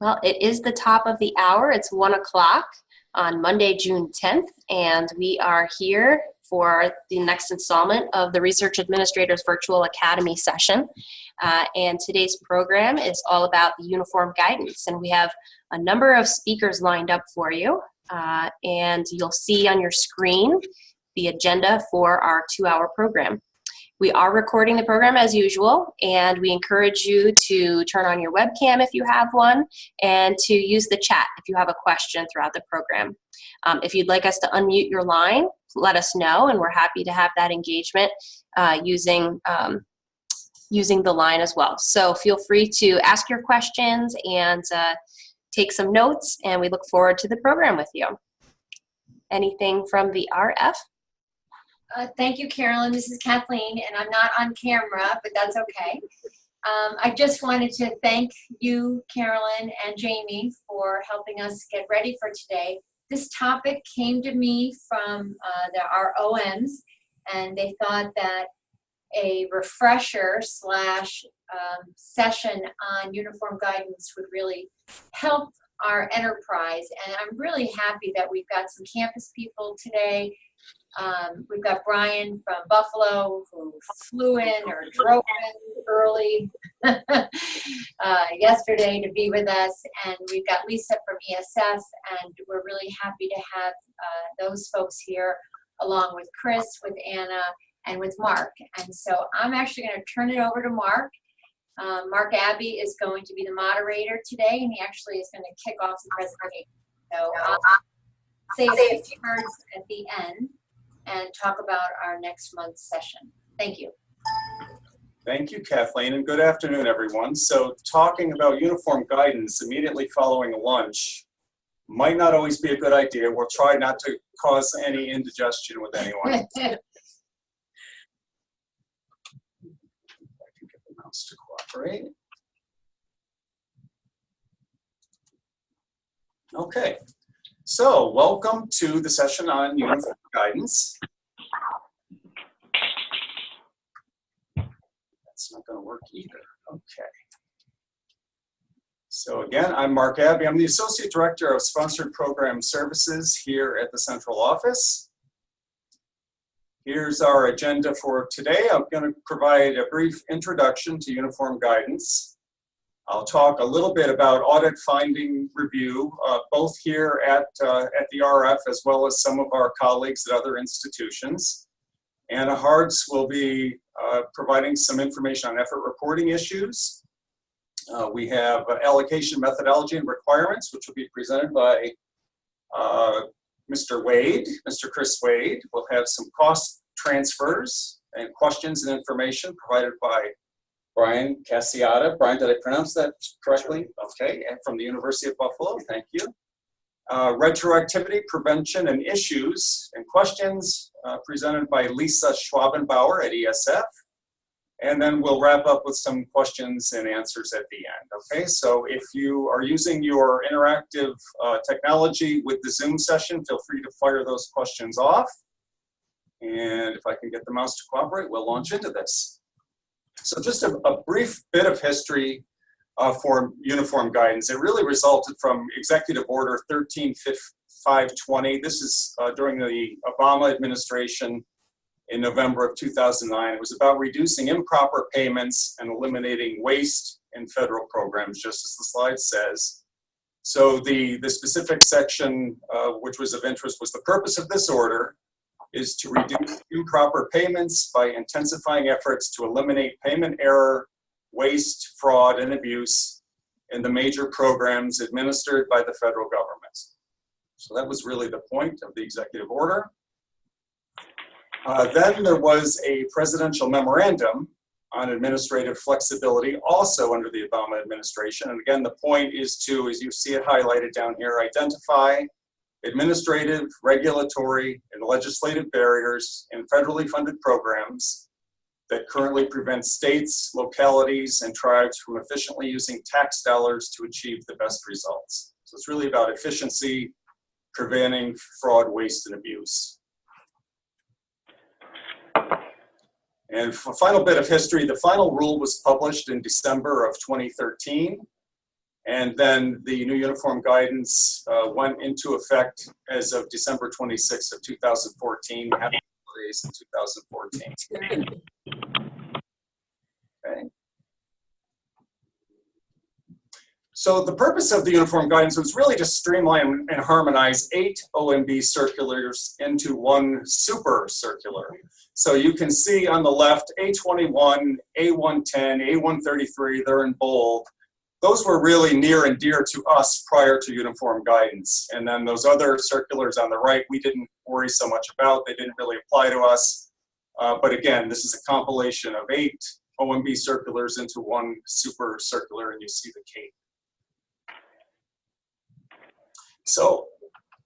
Well, it is the top of the hour. It's 1 o'clock on Monday, June 10th, and we are here for the next installment of the Research Administrators Virtual Academy session. And today's program is all about the uniform guidance, and we have a number of speakers lined up for you. And you'll see on your screen the agenda for our 2-hour program. We are recording the program as usual, and we encourage you to turn on your webcam if you have one, and to use the chat if you have a question throughout the program. If you'd like us to unmute your line, let us know, and we're happy to have that engagement using the line as well. So feel free to ask your questions and take some notes, and we look forward to the program with you. Anything from the RF? Thank you, Carolyn. This is Kathleen, and I'm not on camera, but that's okay. I just wanted to thank you, Carolyn and Jamie, for helping us get ready for today. This topic came to me from our OMs, and they thought that a refresher slash session on uniform guidance would really help our enterprise. And I'm really happy that we've got some campus people today. We've got Brian from Buffalo who flew in or drove in early yesterday to be with us, and we've got Lisa from ESF, and we're really happy to have those folks here along with Chris, with Anna, and with Mark. And so I'm actually going to turn it over to Mark. Mark Abbey is going to be the moderator today, and he actually is going to kick off the presentation. So I'll say a few words at the end and talk about our next month's session. Thank you. Thank you, Kathleen, and good afternoon, everyone. So talking about uniform guidance immediately following lunch might not always be a good idea. We'll try not to cause any indigestion with anyone. I can get the mouse to cooperate. Okay. So, welcome to the session on uniform guidance. That's not going to work either. Okay. So again, I'm Mark Abbey. I'm the Associate Director of Sponsored Program Services here at the Central Office. Here's our agenda for today. I'm going to provide a brief introduction to uniform guidance. I'll talk a little bit about audit finding review, both here at the RF as well as some of our colleagues at other institutions. Anna Hartz will be providing some information on effort reporting issues. We have allocation methodology and requirements, which will be presented by Mr. Wade. Mr. Chris Wade will have some cost transfers and questions and information provided by Brian Cassiata. Brian, did I pronounce that correctly? Okay, and from the University of Buffalo, thank you. Retroactivity, prevention, and issues and questions presented by Lisa Schwabenbauer at ESF. And then we'll wrap up with some questions and answers at the end, okay? So if you are using your interactive technology with the Zoom session, feel free to fire those questions off. And if I can get the mouse to cooperate, we'll launch into this. So just a brief bit of history for uniform guidance. It really resulted from Executive Order 13520. This is during the Obama administration in November of 2009. It was about reducing improper payments and eliminating waste in federal programs, just as the slide says. So the specific section which was of interest was the purpose of this order is to reduce improper payments by intensifying efforts to eliminate payment error, waste, fraud, and abuse in the major programs administered by the federal government. So that was really the point of the executive order. Then there was a presidential memorandum on administrative flexibility, also under the Obama administration. And again, the point is to, as you see it highlighted down here, identify administrative, regulatory, and legislative barriers in federally funded programs that currently prevent states, localities, and tribes from efficiently using tax dollars to achieve the best results. So it's really about efficiency, preventing fraud, waste, and abuse. And for a final bit of history, the final rule was published in December of 2013. And then the new uniform guidance went into effect as of December 26th of 2014. Happy holidays in 2014. Okay. So the purpose of the uniform guidance was really to streamline and harmonize 8 OMB circulars into one super circular. So you can see on the left, A21, A110, A133, they're in bold. Those were really near and dear to us prior to uniform guidance. And then those other circulars on the right, we didn't worry so much about. They didn't really apply to us. But again, this is a compilation of 8 OMB circulars into one super circular, and you see the cape. So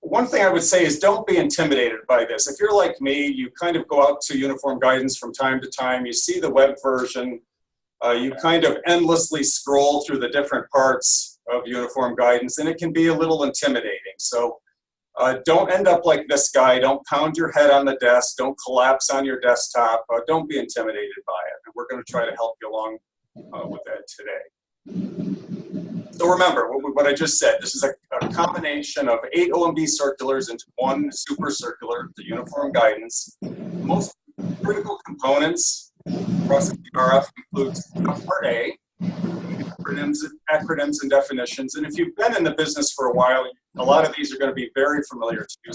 one thing I would say is don't be intimidated by this. If you're like me, you kind of go out to uniform guidance from time to time, you see the web version, you kind of endlessly scroll through the different parts of uniform guidance, and it can be a little intimidating. So don't end up like this guy. Don't pound your head on the desk. Don't collapse on your desktop. Don't be intimidated by it. And we're going to try to help you along with that today. So remember what I just said. This is a combination of 8 OMB circulars into one super circular, the uniform guidance. The most critical components across the RF includes Part A, acronyms and definitions. And if you've been in the business for a while, a lot of these are going to be very familiar to you.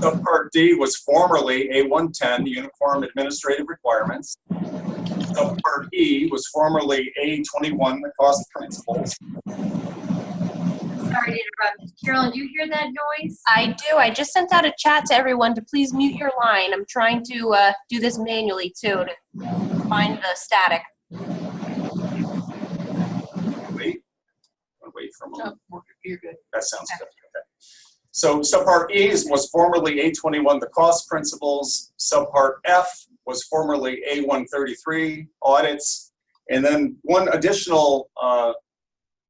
Subpart D was formerly A110, the Uniform Administrative Requirements. Subpart E was formerly A21, the Cost Principles. Sorry to interrupt. Carolyn, do you hear that noise? I do. I just sent out a chat to everyone to please mute your line. I'm trying to do this manually too to find the static. Wait for a moment. Oh, you're good. That sounds good. Okay. So subpart E was formerly A21, the Cost Principles. Subpart F was formerly A133, Audits. And then one additional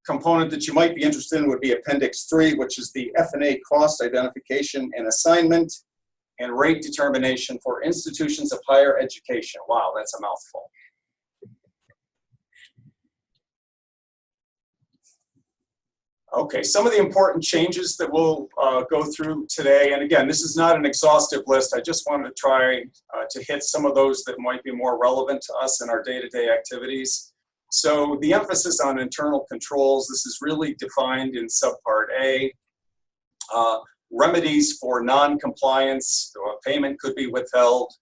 component that you might be interested in would be Appendix 3, which is the F&A Cost Identification and Assignment and Rate Determination for Institutions of Higher Education. Wow, that's a mouthful. Okay, some of the important changes that we'll go through today, and again, this is not an exhaustive list. I just wanted to try to hit some of those that might be more relevant to us in our day-to-day activities. So the emphasis on internal controls, this is really defined in Subpart A. Remedies for non-compliance, payment could be withheld.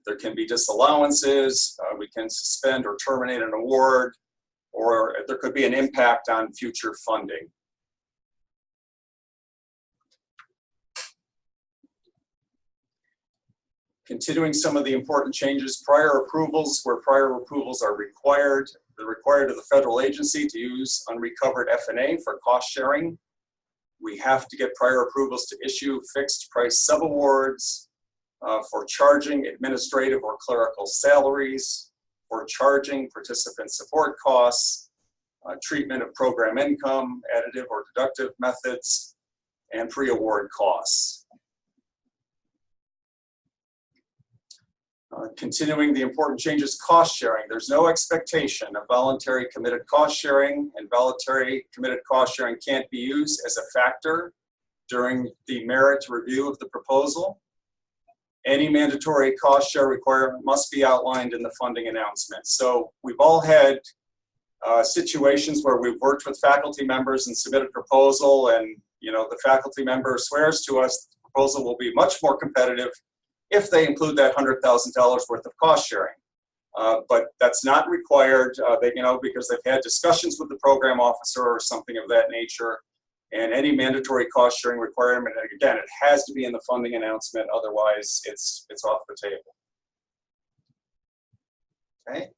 There can be disallowances. We can suspend or terminate an award, or there could be an impact on future funding. Continuing some of the important changes, prior approvals, where prior approvals are required. They're required of the federal agency to use unrecovered F&A for cost sharing. We have to get prior approvals to issue fixed price subawards, for charging administrative or clerical salaries, for charging participant support costs, treatment of program income, additive or deductive methods, and pre-award costs. Continuing the important changes, cost sharing. There's no expectation of voluntary committed cost sharing, and voluntary committed cost sharing can't be used as a factor during the merit review of the proposal. Any mandatory cost share requirement must be outlined in the funding announcement. So we've all had situations where we've worked with faculty members and submitted a proposal, and the faculty member swears to us the proposal will be much more competitive if they include that $100,000 worth of cost sharing. But that's not required, because they've had discussions with the program officer or something of that nature. And any mandatory cost sharing requirement, again, it has to be in the funding announcement, otherwise it's off the table. Okay.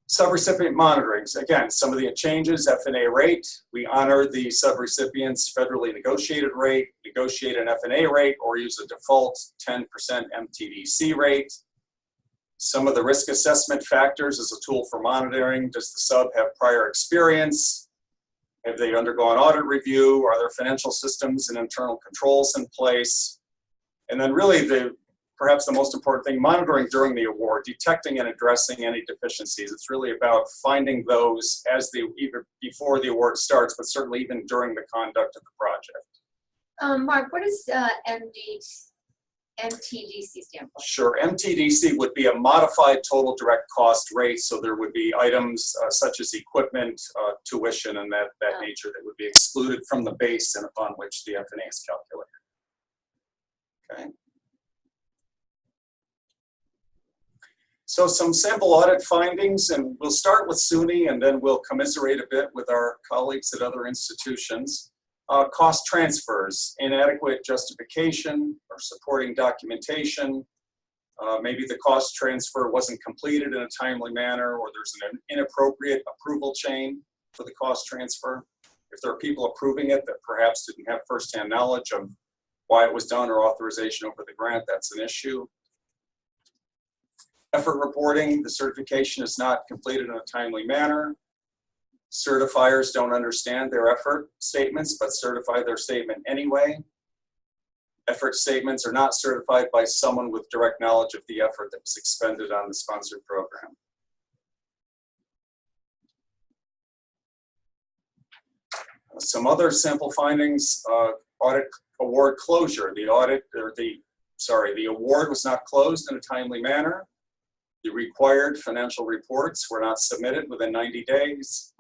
Subrecipient monitorings. Again, some of the changes, F&A rate. We honor the subrecipient's federally negotiated rate, negotiate an F&A rate, or use a default 10% MTDC rate. Some of the risk assessment factors as a tool for monitoring. Does the sub have prior experience? Have they undergone audit review? Are there financial systems and internal controls in place? And then really the perhaps the most important thing, monitoring during the award, detecting and addressing any deficiencies. It's really about finding those even before the award starts, but certainly even during the conduct of the project. Mark, what does MTDC stand for? Sure, MTDC would be a modified total direct cost rate, so there would be items such as equipment, tuition, and that nature that would be excluded from the base and upon which the F&A is calculated. Okay. So some sample audit findings, and we'll start with SUNY and then we'll commiserate a bit with our colleagues at other institutions. Cost transfers, inadequate justification or supporting documentation. Maybe the cost transfer wasn't completed in a timely manner, or there's an inappropriate approval chain for the cost transfer. If there are people approving it that perhaps didn't have firsthand knowledge of why it was done or authorization over the grant, that's an issue. Effort reporting, the certification is not completed in a timely manner. Certifiers don't understand their effort statements, but certify their statement anyway. Effort statements are not certified by someone with direct knowledge of the effort that was expended on the sponsored program. Some other sample findings, audit award closure. The award was not closed in a timely manner. The required financial reports were not submitted within 90 days.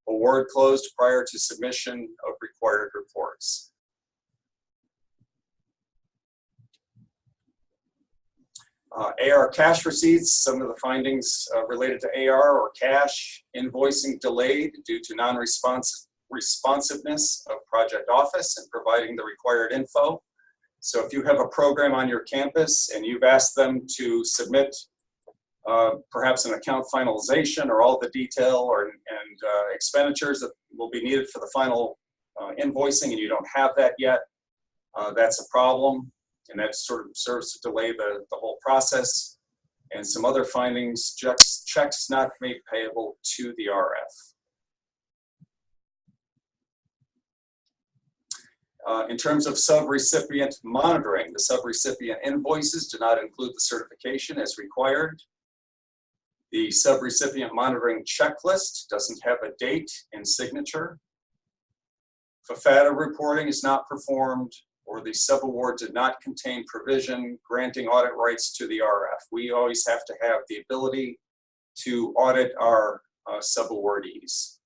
Award closed prior to submission of required reports. AR cash receipts, some of the findings related to AR or cash, invoicing delayed due to non-responsiveness of project office and providing the required info. So if you have a program on your campus and you've asked them to submit perhaps an account finalization or all the detail and expenditures that will be needed for the final invoicing, and you don't have that yet, that's a problem, and that sort of serves to delay the whole process. And some other findings, checks not made payable to the RF. In terms of sub-recipient monitoring, the sub-recipient invoices do not include the certification as required. The sub-recipient monitoring checklist doesn't have a date and signature. FAFATA reporting is not performed, or the sub-award did not contain provision granting audit rights to the RF. We always have to have the ability to audit our sub-awardees.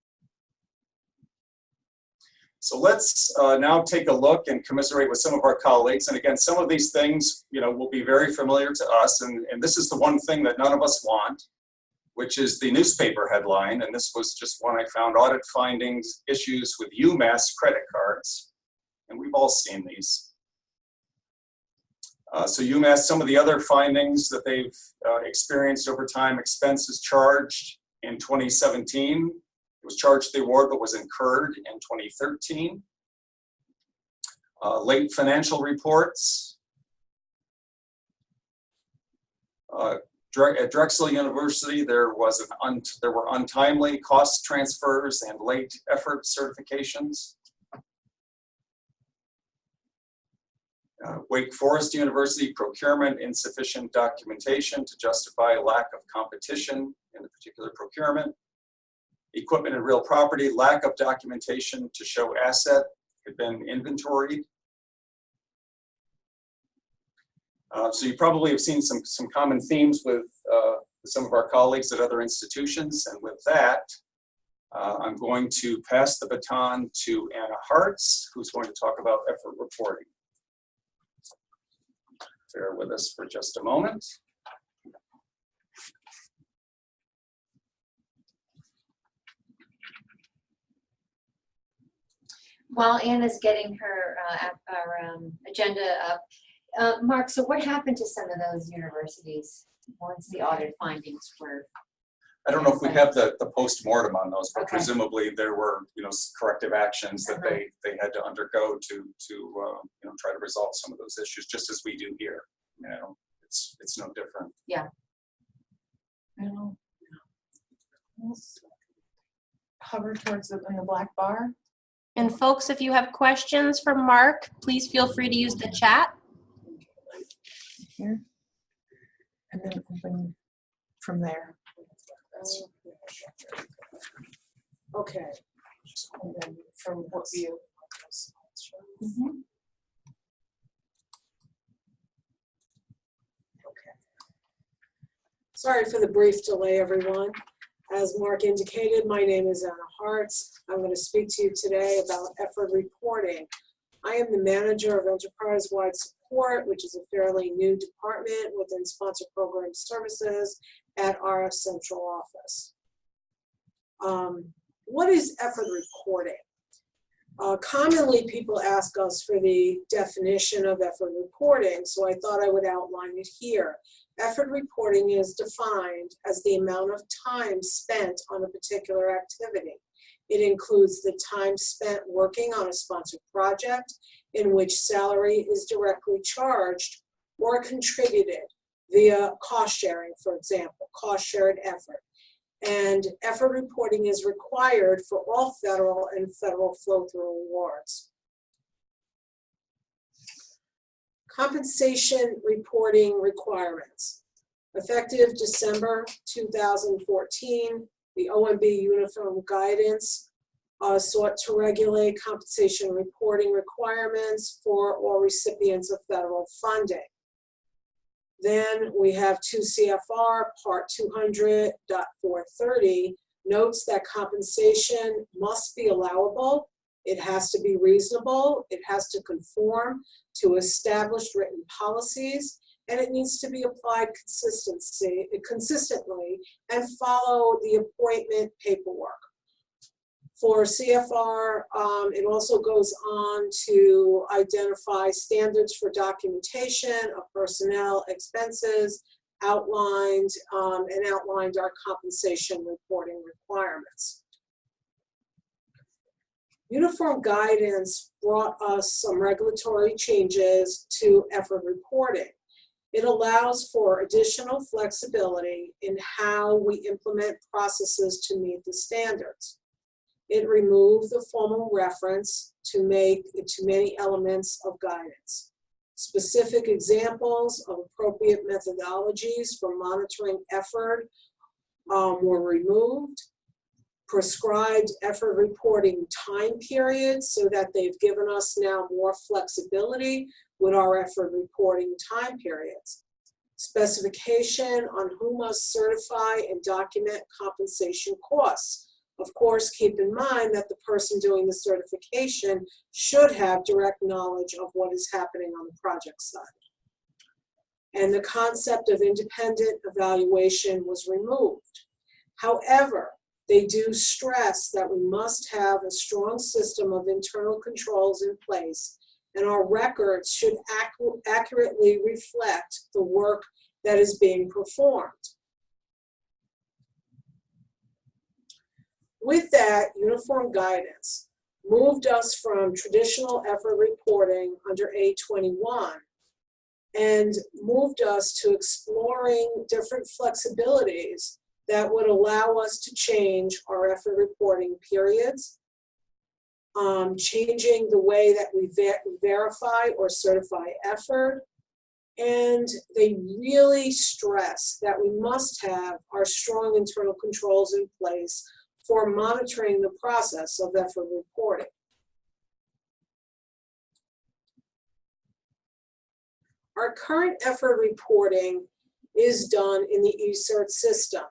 So let's now take a look and commiserate with some of our colleagues. And again, some of these things, will be very familiar to us. And this is the one thing that none of us want, which is the newspaper headline. And this was just one I found: audit findings, issues with UMass credit cards. And we've all seen these. So UMass, some of the other findings that they've experienced over time: expenses charged in 2017. It was charged the award, but was incurred in 2013. Late financial reports. At Drexel University, there were untimely cost transfers and late effort certifications. Wake Forest University, procurement, insufficient documentation to justify lack of competition in the particular procurement. Equipment and real property, lack of documentation to show asset had been inventoried. So you probably have seen some common themes with some of our colleagues at other institutions. And with that, I'm going to pass the baton to Anna Hartz, who's going to talk about effort reporting. Bear with us for just a moment. While Anna's getting her our agenda up, Mark, so what happened to some of those universities once the audit findings were? I don't know if we have the post-mortem on those, but Okay. presumably there were corrective actions that they had to undergo to try to resolve some of those issues, just as we do here. It's no different. Yeah. Hover towards in the black bar. And folks, if you have questions for Mark, please feel free to use the chat. here. And then open from there. Okay. And then from what view? Okay. Sorry for the brief delay, everyone. As Mark indicated, my name is Anna Hartz. I'm going to speak to you today about effort reporting. I am the manager of enterprise-wide support, which is a fairly new department within Sponsor Program Services at our central office. What is effort reporting? Commonly, people ask us for the definition of effort reporting, so I thought I would outline it here. Effort reporting is defined as the amount of time spent on a particular activity. It includes the time spent working on a sponsored project in which salary is directly charged or contributed via cost sharing, for example, cost shared effort. And effort reporting is required for all federal and federal flow-through awards. Compensation reporting requirements. Effective December 2014, the OMB Uniform Guidance sought to regulate compensation reporting requirements for all recipients of federal funding. Then we have 2 CFR Part 200.430 notes that compensation must be allowable, it has to be reasonable, it has to conform to established written policies, and it needs to be applied consistently and follow the appointment paperwork. For CFR, it also goes on to identify standards for documentation of personnel expenses, outlined our compensation reporting requirements. Uniform Guidance brought us some regulatory changes to effort reporting. It allows for additional flexibility in how we implement processes to meet the standards. It removed the formal reference to many elements of guidance. Specific examples of appropriate methodologies for monitoring effort were removed. Prescribed effort reporting time periods so that they've given us now more flexibility with our effort reporting time periods. Specification on who must certify and document compensation costs. Of course, keep in mind that the person doing the certification should have direct knowledge of what is happening on the project side. And the concept of independent evaluation was removed. However, they do stress that we must have a strong system of internal controls in place, and our records should accurately reflect the work that is being performed. With that, Uniform Guidance moved us from traditional effort reporting under A21 and moved us to exploring different flexibilities that would allow us to change our effort reporting periods, changing the way that we verify or certify effort, and they really stress that we must have our strong internal controls in place for monitoring the process of effort reporting. Our current effort reporting is done in the eCert system,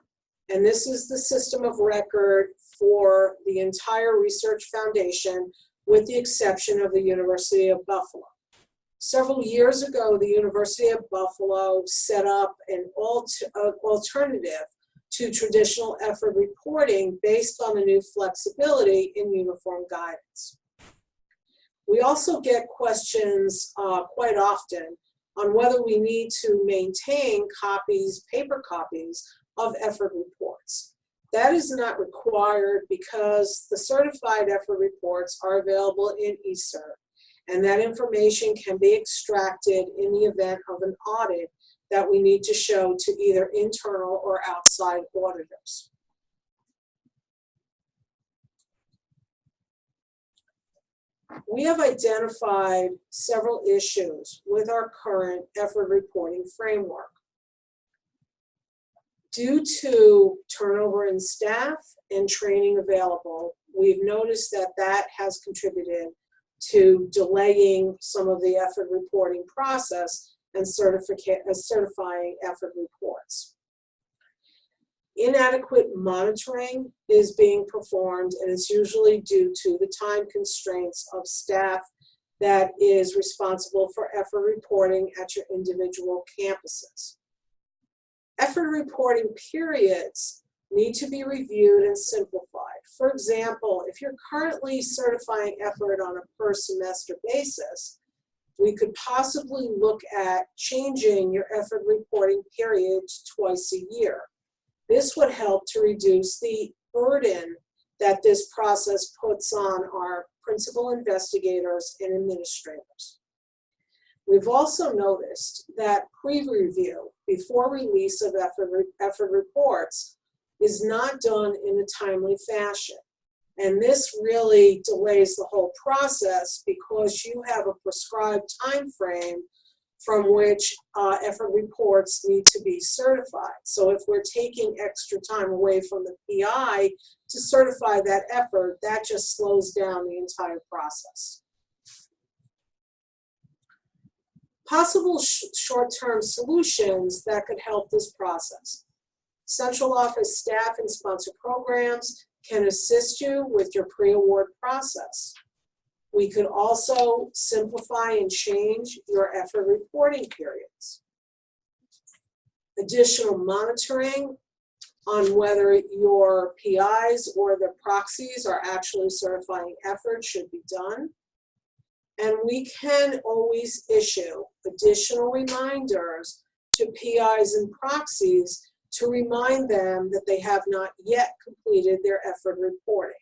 and this is the system of record for the entire research foundation with the exception of the University of Buffalo. Several years ago, the University of Buffalo set up an alternative to traditional effort reporting based on a new flexibility in Uniform Guidance. We also get questions quite often on whether we need to maintain paper copies of effort reports. That is not required because the certified effort reports are available in eCert, and that information can be extracted in the event of an audit that we need to show to either internal or outside auditors. We have identified several issues with our current effort reporting framework. Due to turnover in staff and training available, we've noticed that that has contributed to delaying some of the effort reporting process and certifying effort reports. Inadequate monitoring is being performed, and it's usually due to the time constraints of staff that is responsible for effort reporting at your individual campuses. Effort reporting periods need to be reviewed and simplified. For example, if you're currently certifying effort on a per semester basis, we could possibly look at changing your effort reporting period twice a year. This would help to reduce the burden that this process puts on our principal investigators and administrators. We've also noticed that pre-review before release of effort reports is not done in a timely fashion. And this really delays the whole process because you have a prescribed time frame from which effort reports need to be certified. So if we're taking extra time away from the PI to certify that effort, that just slows down the entire process. Possible short-term solutions that could help this process. Central office staff and sponsor programs can assist you with your pre-award process. We could also simplify and change your effort reporting periods. Additional monitoring on whether your PIs or the proxies are actually certifying efforts should be done. And we can always issue additional reminders to PIs and proxies to remind them that they have not yet completed their effort reporting.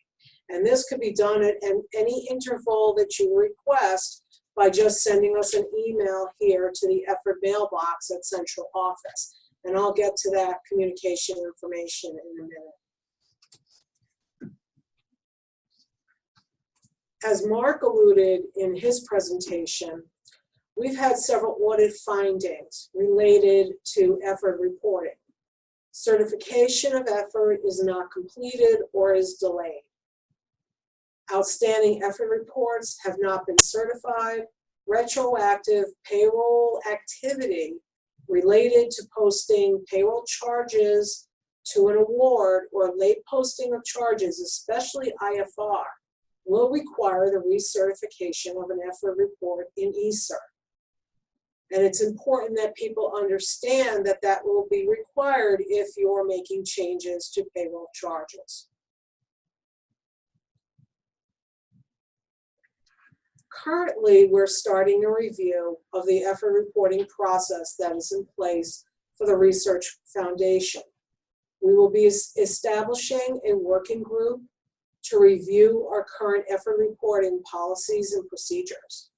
And this could be done at any interval that you request by just sending us an email here to the effort mailbox at central office. And I'll get to that communication information in a minute. As Mark alluded in his presentation, we've had several audit findings related to effort reporting. Certification of effort is not completed or is delayed. Outstanding effort reports have not been certified. Retroactive payroll activity related to posting payroll charges to an award or late posting of charges, especially IFR, will require the recertification of an effort report in eCert. And it's important that people understand that that will be required if you're making changes to payroll charges. Currently, we're starting a review of the effort reporting process that is in place for the Research Foundation. We will be establishing a working group to review our current effort reporting policies and procedures.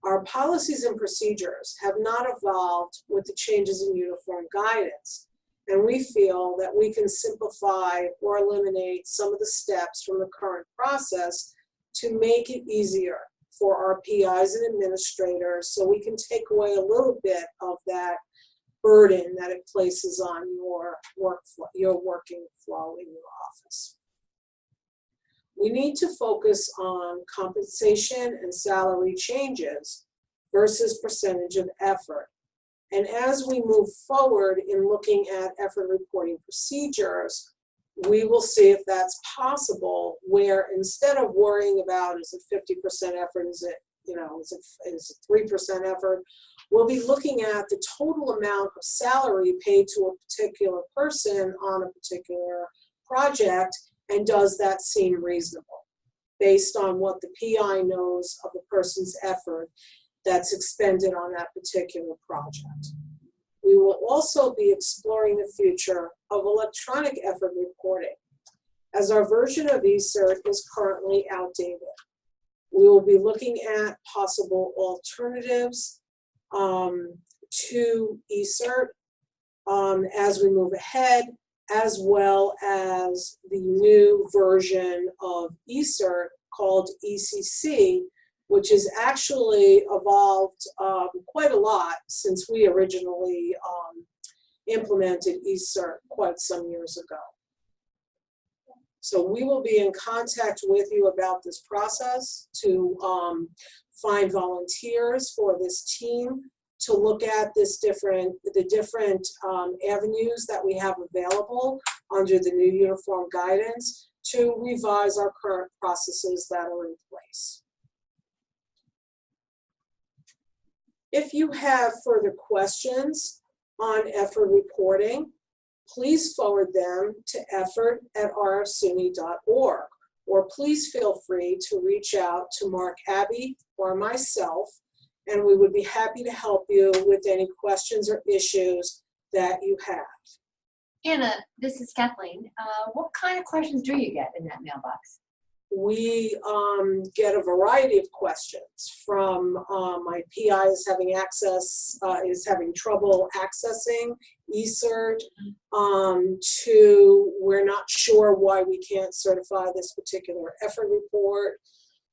Our policies and procedures have not evolved with the changes in uniform guidance, and we feel that we can simplify or eliminate some of the steps from the current process to make it easier for our PIs and administrators so we can take away a little bit of that burden that it places on your workflow, your working flow in your office. We need to focus on compensation and salary changes versus percentage of effort. And as we move forward in looking at effort reporting procedures, we will see if that's possible, where instead of worrying about is it 50% effort, is it 3% effort, we'll be looking at the total amount of salary paid to a particular person on a particular project, and does that seem reasonable based on what the PI knows of the person's effort that's expended on that particular project. We will also be exploring the future of electronic effort reporting, as our version of eCert is currently outdated. We will be looking at possible alternatives to eCert as we move ahead, as well as the new version of eCert called ECC, which has actually evolved quite a lot since we originally implemented eCert quite some years ago. So we will be in contact with you about this process to find volunteers for this team to look at the different avenues that we have available under the new uniform guidance to revise our current processes that are in place. If you have further questions on effort reporting, please forward them to effort@rfsuny.org, or please feel free to reach out to Mark Abbey or myself, and we would be happy to help you with any questions or issues that you have. Anna, this is Kathleen. What kind of questions do you get in that mailbox? We get a variety of questions from my PI is having trouble accessing eCert, to we're not sure why we can't certify this particular effort report.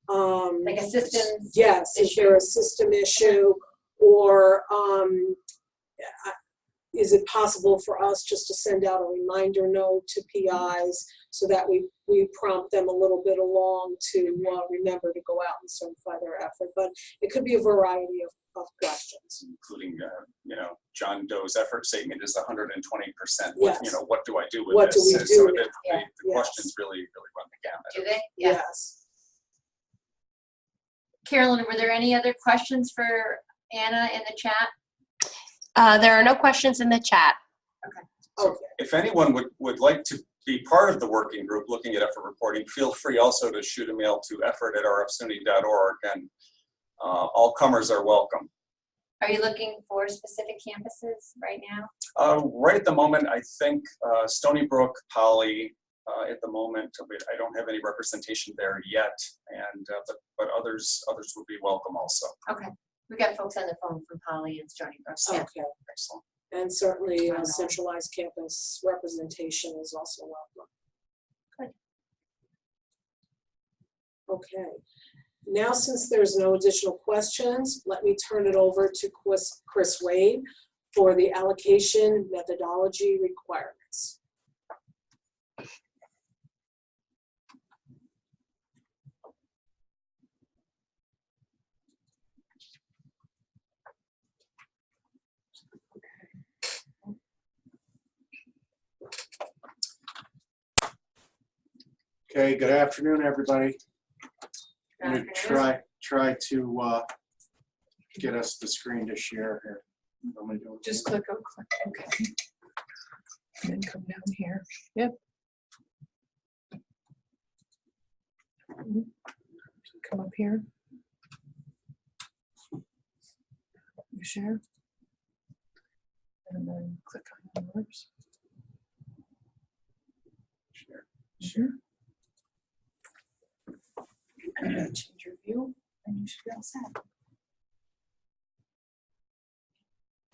Like a systems Yes, is issue? there a system issue, or is it possible for us just to send out a reminder note to PIs so that we prompt them a little bit along to remember to go out and certify their effort? But it could be a variety of questions. Including, John Doe's effort statement is 120%. Yes. What do I do with What do this? we And do so now? the Yes. questions really run the gamut. Do they? Yes. Carolyn, were there any other questions for Anna in the chat? There are no questions in the chat. Okay. If anyone would like to be part of the working group looking at effort reporting, feel free also to shoot a mail to effort@rfsuny.org, and all comers are welcome. Are you looking for specific campuses right now? Right at the moment, I think Stony Brook, Poly, at the moment, I don't have any representation there yet, and but others would be welcome also. Okay. We got folks on the phone from Poly and Stony Brook. Yeah. Okay. Excellent. And certainly centralized campus representation is also welcome. Good. Okay. Now, since there's no additional questions, let me turn it over to Chris Wade for the allocation methodology requirements. Okay, good afternoon, everybody. I'm Good going to afternoon. try to get us the screen to share here. I'm gonna do it. Just click on click, okay. And then come down here. Yep. Come up here. You share. And then click on yours. Share. And then change your view and you should be all set.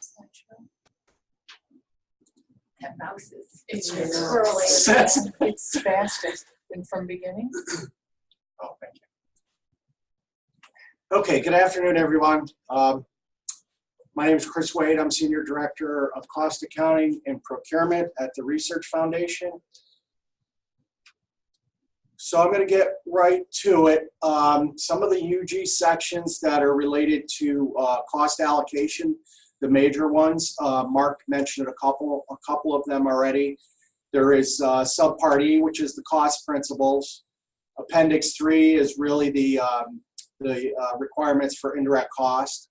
Slideshow. That mouse is. It's scrolling. It's fastest than from beginning. Oh, thank you. Okay, good afternoon, everyone. My name is Chris Wade. I'm Senior Director of Cost Accounting and Procurement at the Research Foundation. So I'm going to get right to it. Some of the UG sections that are related to cost allocation, the major ones, Mark mentioned a couple of them already. There is Subpart E, which is the cost principles. Appendix 3 is really the requirements for indirect cost.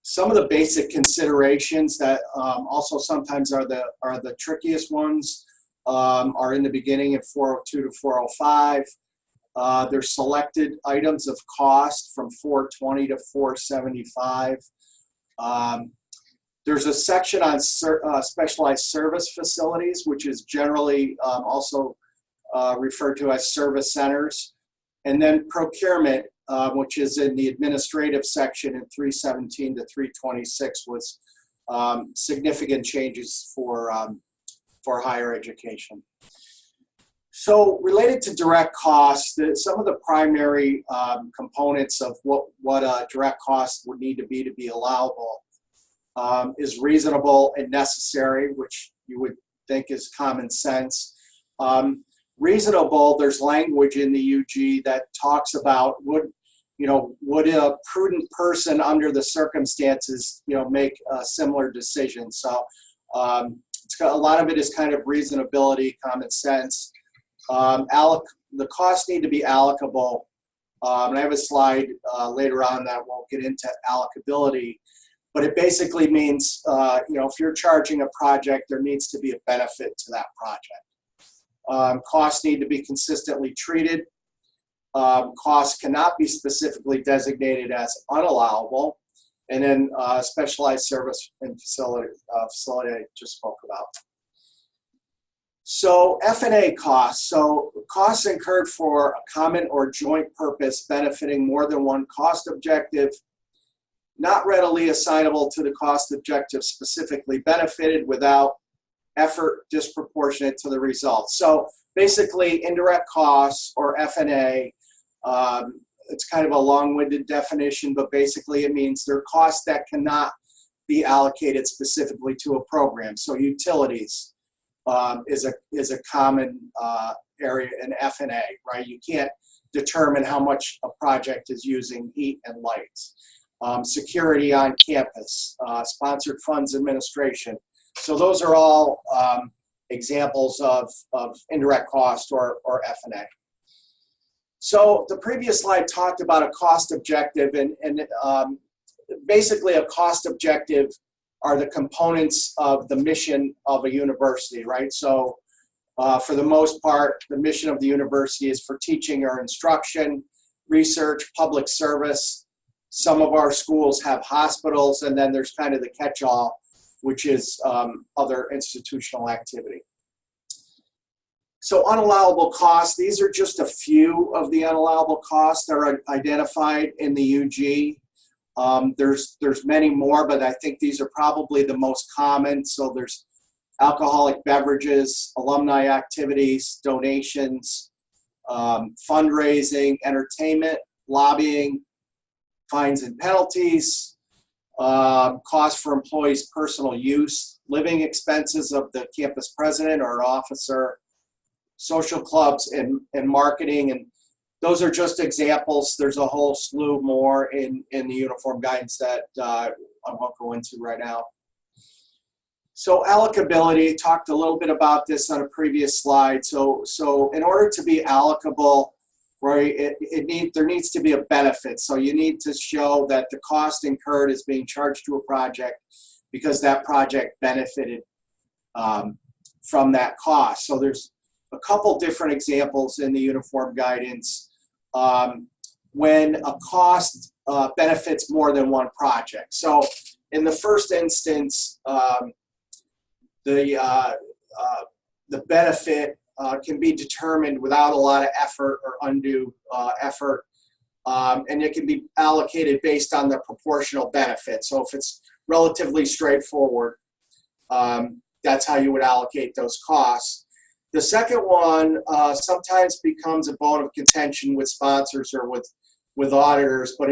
Some of the basic considerations that also sometimes are the trickiest ones are in the beginning at 402 to 405. There's selected items of cost from 420 to 475. There's a section on specialized service facilities, which is generally also referred to as service centers. And then procurement, which is in the administrative section in 317 to 326, was significant changes for higher education. So related to direct costs, some of the primary components of what a direct cost would need to be allowable is reasonable and necessary, which you would think is common sense. Reasonable, there's language in the UG that talks about would a prudent person under the circumstances, make a similar decision. So a lot of it is kind of reasonability, common sense. The costs need to be allocable. And I have a slide later on that won't get into allocability, but it basically means, if you're charging a project, there needs to be a benefit to that project. Costs need to be consistently treated. Costs cannot be specifically designated as unallowable. And then specialized service and facility I just spoke about. So F&A costs. So costs incurred for a common or joint purpose benefiting more than one cost objective, not readily assignable to the cost objective specifically benefited without effort disproportionate to the results. So basically indirect costs or F&A, it's kind of a long-winded definition, but basically it means they're costs that cannot be allocated specifically to a program. So utilities is a common area in F&A, right? You can't determine how much a project is using heat and lights. Security on campus, sponsored funds administration. So those are all examples of indirect cost or F&A. So the previous slide talked about a cost objective, and basically a cost objective are the components of the mission of a university, right? So for the most part, the mission of the university is for teaching or instruction, research, public service. Some of our schools have hospitals, and then there's kind of the catch-all, which is other institutional activity. So unallowable costs, these are just a few of the unallowable costs that are identified in the UG. There's many more, but I think these are probably the most common. So there's alcoholic beverages, alumni activities, donations, fundraising, entertainment, lobbying, fines and penalties, costs for employees' personal use, living expenses of the campus president or officer, social clubs and marketing. And those are just examples. There's a whole slew more in the uniform guidance that I won't go into right now. So allocability, talked a little bit about this on a previous slide. So in order to be allocable, right, there needs to be a benefit. So you need to show that the cost incurred is being charged to a project because that project benefited from that cost. So there's a couple different examples in the uniform guidance when a cost benefits more than one project. So in the first instance, the benefit can be determined without a lot of effort or undue effort, and it can be allocated based on the proportional benefit. So if it's relatively straightforward, that's how you would allocate those costs. The second one sometimes becomes a bone of contention with sponsors or with auditors, but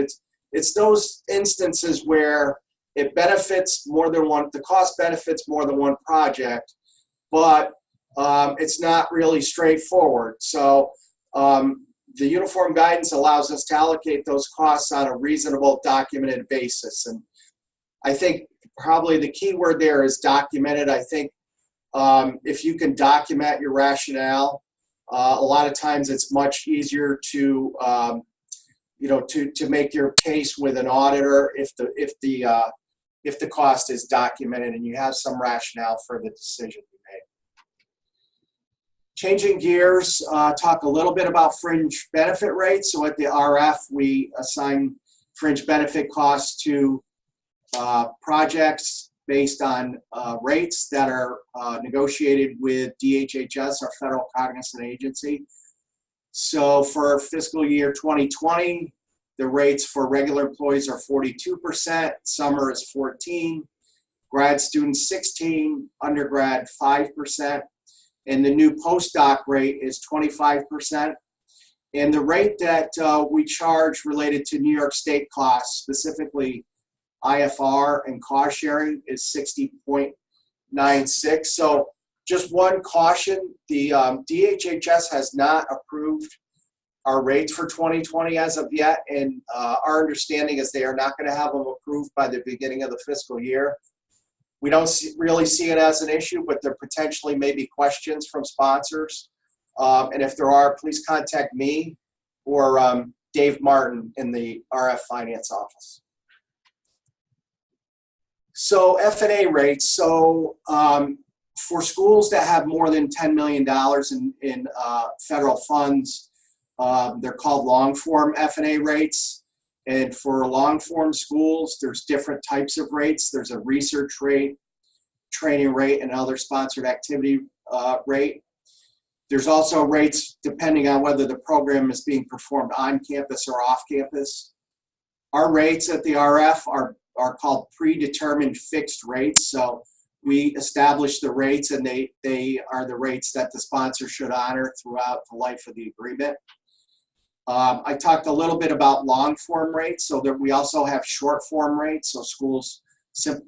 it's those instances where it benefits more than one, the cost benefits more than one project, but it's not really straightforward. So the uniform guidance allows us to allocate those costs on a reasonable documented basis. And I think probably the key word there is documented. I think if you can document your rationale, a lot of times it's much easier to make your case with an auditor if the cost is documented and you have some rationale for the decision you made. Changing gears, talk a little bit about fringe benefit rates. So at the RF, we assign fringe benefit costs to projects based on rates that are negotiated with DHHS, our federal cognizant agency. So for fiscal year 2020, the rates for regular employees are 42%, summer is 14%, grad students 16%, undergrad 5%, and the new postdoc rate is 25%. And the rate that we charge related to New York State costs, specifically IFR and cost sharing, is 60.96. So just one caution, the DHHS has not approved our rates for 2020 as of yet, and our understanding is they are not going to have them approved by the beginning of the fiscal year. We don't really see it as an issue, but there potentially may be questions from sponsors. And if there are, please contact me or Dave Martin in the RF Finance office. So F&A rates. So for schools that have more than $10 million in federal funds, they're called long-form F&A rates. And for long-form schools, there's different types of rates. There's a research rate, training rate, and other sponsored activity rate. There's also rates depending on whether the program is being performed on campus or off campus. Our rates at the RF are called predetermined fixed rates. So we establish the rates, and they are the rates that the sponsor should honor throughout the life of the agreement. I talked a little bit about long form rates, so that we also have short form rates. So schools,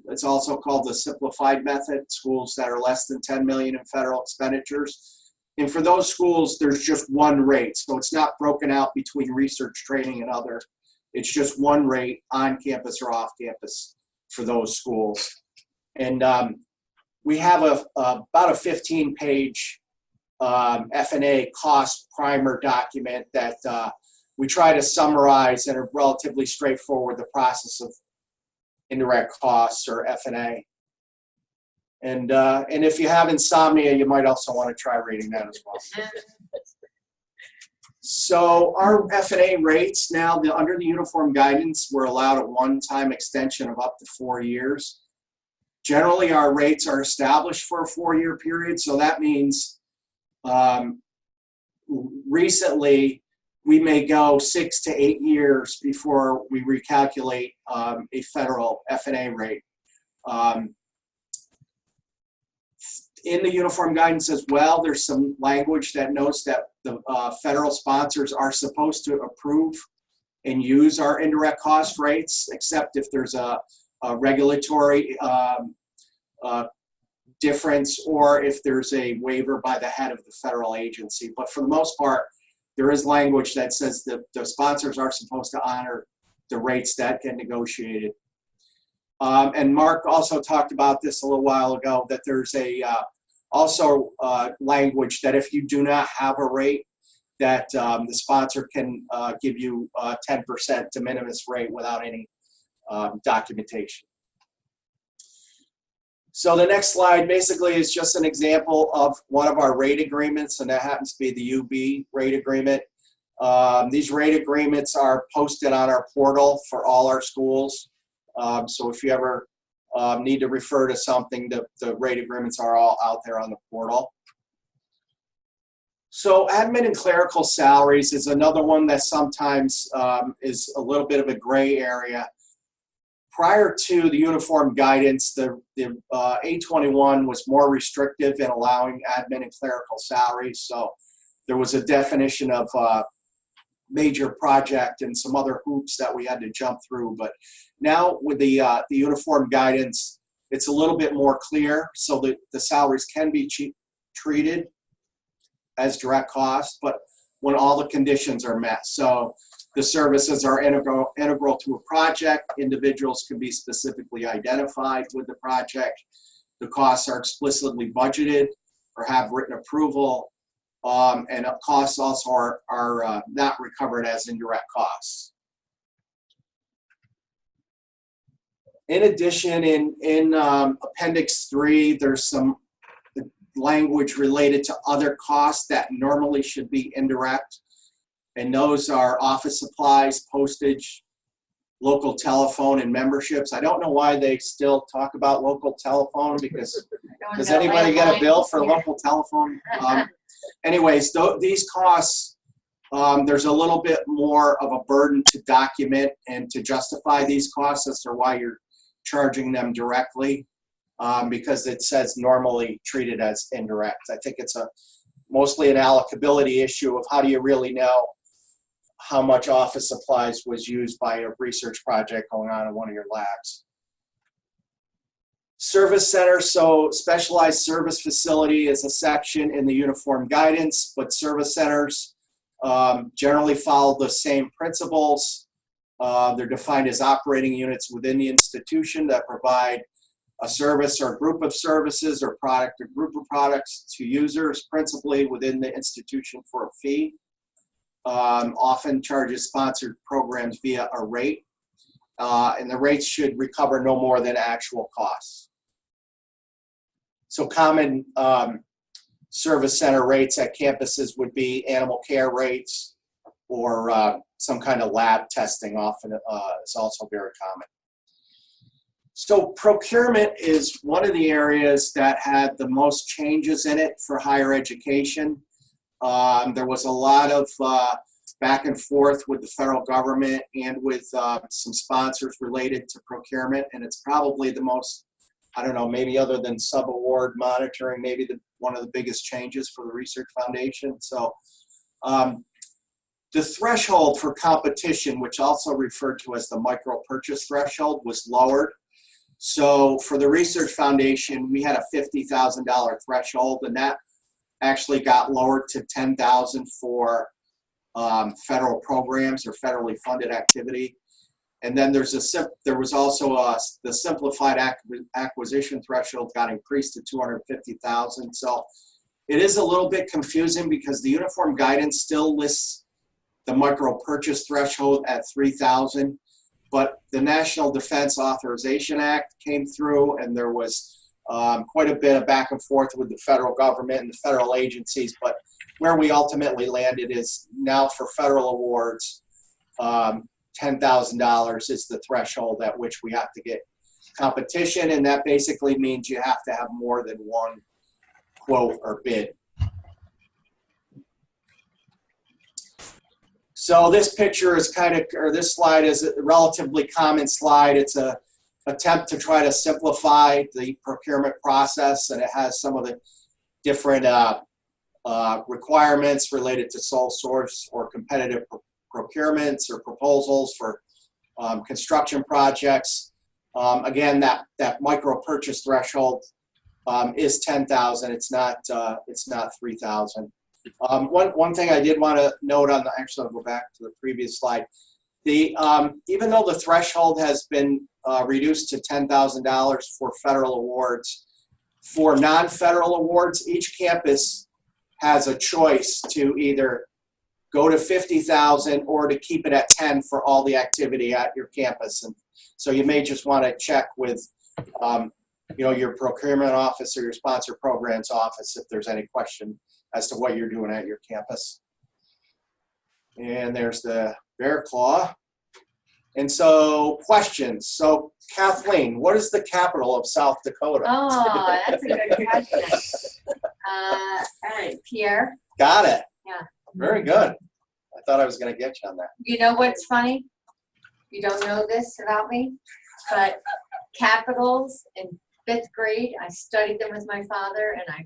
it's also called the simplified method, schools that are less than 10 million in federal expenditures. And for those schools, there's just one rate. So it's not broken out between research, training, and other. It's just one rate on campus or off campus for those schools. And we have about a 15-page F&A cost primer document that we try to summarize in a relatively straightforward the process of indirect costs, or F&A. And if you have insomnia, you might also want to try reading that as well. So our F&A rates now, under the uniform guidance, we're allowed a one-time extension of up to 4 years. Generally, our rates are established for a 4-year period, so that means recently we may go 6 to 8 years before we recalculate a federal F&A rate. In the uniform guidance as well, there's some language that notes that the federal sponsors are supposed to approve and use our indirect cost rates, except if there's a regulatory difference, or if there's a waiver by the head of the federal agency. But for the most part, there is language that says that the sponsors are supposed to honor the rates that get negotiated. And Mark also talked about this a little while ago, that there's also language that if you do not have a rate, that the sponsor can give you a 10% de minimis rate without any documentation. So the next slide basically is just an example of one of our rate agreements, and that happens to be the UB rate agreement. These rate agreements are posted on our portal for all our schools. So if you ever need to refer to something, the rate agreements are all out there on the portal. So admin and clerical salaries is another one that sometimes is a little bit of a gray area. Prior to the uniform guidance, the A21 was more restrictive in allowing admin and clerical salaries. So there was a definition of major project and some other hoops that we had to jump through. But now with the uniform guidance, it's a little bit more clear, so that the salaries can be treated as direct costs, but when all the conditions are met. So the services are integral to a project. Individuals can be specifically identified with the project. The costs are explicitly budgeted or have written approval. And costs also are not recovered as indirect costs. In addition, in Appendix 3, there's some language related to other costs that normally should be indirect. And those are office supplies, postage, local telephone, and memberships. I don't know why they still talk about local telephone, because does anybody get a bill for local telephone? Anyways, these costs, there's a little bit more of a burden to document and to justify these costs as to why you're charging them directly. because it says normally treated as indirect. I think it's mostly an allocability issue of how do you really know how much office supplies was used by a research project going on in one of your labs. Service center, so specialized service facility is a section in the uniform guidance, but service centers generally follow the same principles. They're defined as operating units within the institution that provide a service or a group of services or product or group of products to users, principally within the institution for a fee. Often charges sponsored programs via a rate, and the rates should recover no more than actual costs. So common service center rates at campuses would be animal care rates or some kind of lab testing often is also very common. So procurement is one of the areas that had the most changes in it for higher education. There was a lot of back and forth with the federal government and with some sponsors related to procurement, and it's probably the most, I don't know, maybe other than sub-award monitoring, maybe one of the biggest changes for the Research Foundation. So the threshold for competition, which also referred to as the micro purchase threshold, was lowered. So for the Research Foundation, we had a $50,000 threshold, and that actually got lowered to $10,000 for federal programs or federally funded activity. And then there was also the simplified acquisition threshold got increased to $250,000. So it is a little bit confusing because the uniform guidance still lists the micro purchase threshold at $3,000, but the National Defense Authorization Act came through, and there was quite a bit of back and forth with the federal government and the federal agencies. But where we ultimately landed is now for federal awards, $10,000 is the threshold at which we have to get competition, and that basically means you have to have more than one quote or bid. So this picture is this slide is a relatively common slide. It's a attempt to try to simplify the procurement process, and it has some of the different requirements related to sole source or competitive procurements or proposals for construction projects. Again, that micro purchase threshold is 10,000. It's not 3,000. One thing I did want to note on the, actually I'll go back to the previous slide. Even though the threshold has been reduced to $10,000 for federal awards, for non-federal awards, each campus has a choice to either go to 50,000 or to keep it at 10 for all the activity at your campus. And so you may just want to check with your procurement office or your sponsor programs office if there's any question as to what you're doing at your campus. And there's the bear claw. And so questions. So Kathleen, what is the capital of South Dakota? Oh, that's a good question. All right, Pierre. Got it. Yeah. Very good. I thought I was going to get you on that. You know what's funny? You don't know this about me, but capitals in 5th grade, I studied them with my father, and I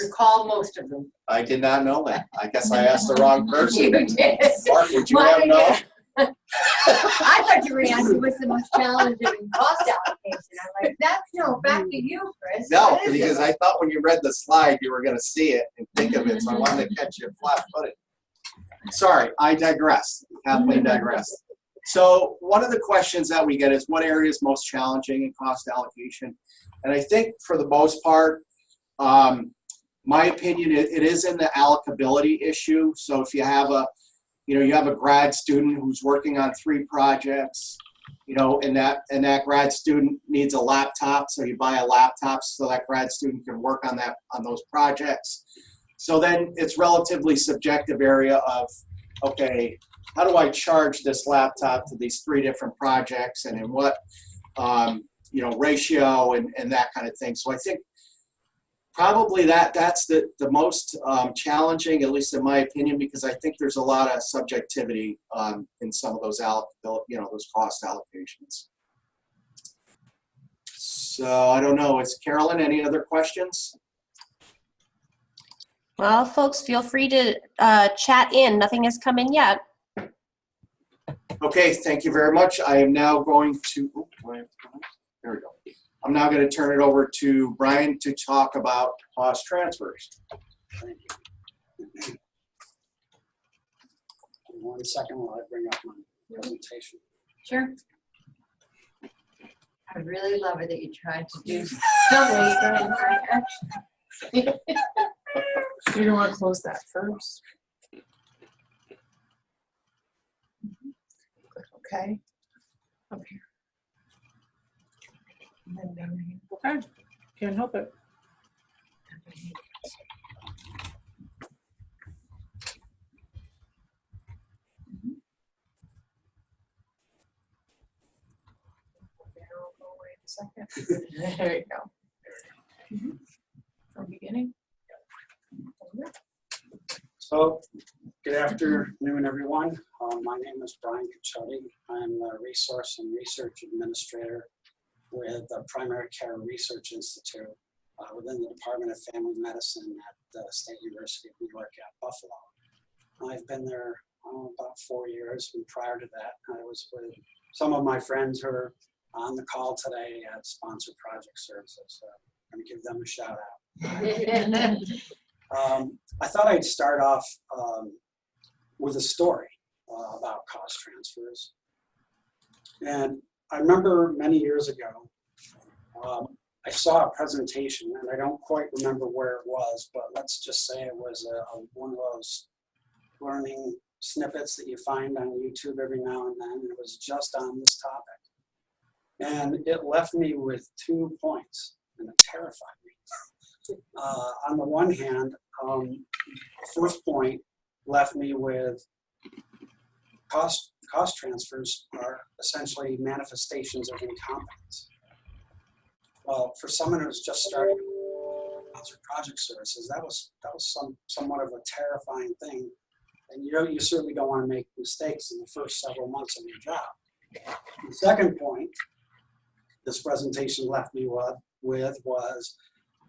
recall most of them. I did not know that. I guess I asked the wrong person. You did. Mark, would you Why have did known? I thought you were going to ask me what's the most challenging in cost allocation. I'm like, that's no, back to you, Chris. No, What is because it? I thought when you read the slide, you were going to see it and think of it, so I wanted to catch you flat-footed. Sorry, I digress. Kathleen digressed. So one of the questions that we get is what area is most challenging in cost allocation? And I think for the most part, my opinion, it is in the allocability issue. So if you have a grad student who's working on 3 projects, and that grad student needs a laptop, so you buy a laptop so that grad student can work on those projects. So then it's relatively subjective area of, okay, how do I charge this laptop to these 3 different projects, and in what ratio and that kind of thing. So I think probably that's the most challenging, at least in my opinion, because I think there's a lot of subjectivity in some of those those cost allocations. So I don't know. Is Carolyn, any other questions? Well, folks, feel free to chat in. Nothing has come in yet. Okay, thank you very much. I am now going to, there we go. I'm now going to turn it over to Brian to talk about cost transfers. Thank you. 1 second while I bring up my presentation. Sure. I really love it that you tried to do something. You don't want to close that first. Click OK. Up here. And then down here. Okay. Can't help it. Go away a second. There you go. From beginning. So, good afternoon, everyone. My name is Brian Caciotti. I'm a Resource and Research Administrator with the Primary Care Research Institute within the Department of Family Medicine at the State University of New York at Buffalo. I've been there about 4 years, and prior to that, I was with some of my friends who are on the call today at Sponsored Project Services. So I'm going to give them a shout out. I thought I'd start off with a story about cost transfers. And I remember many years ago, I saw a presentation, and I don't quite remember where it was, but let's just say it was one of those learning snippets that you find on YouTube every now and then. It was just on this topic. And it left me with 2 points, and it terrified me. On the one hand, first point left me with cost transfers are essentially manifestations of incompetence. Well, for someone who's just starting project services, that was somewhat of a terrifying thing, and you certainly don't want to make mistakes in the first several months of your job. The second point this presentation left me with was,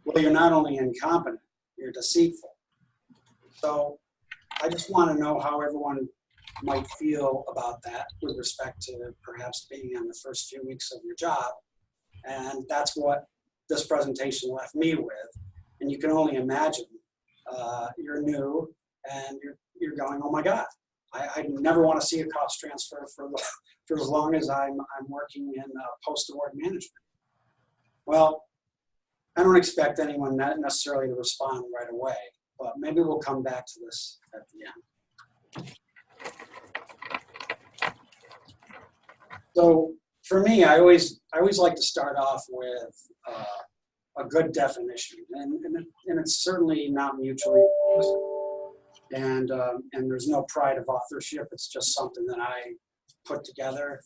well, you're not only incompetent, you're deceitful. So I just want to know how everyone might feel about that with respect to perhaps being in the first few weeks of your job. And that's what this presentation left me with. And you can only imagine you're new and you're going, oh my God, I never want to see a cost transfer for as long as I'm working in post-award management. Well, I don't expect anyone necessarily to respond right away, but maybe we'll come back to this at the end. So for me, I always like to start off with a good definition, and it's certainly not mutually exclusive. And there's no pride of authorship. It's just something that I put together.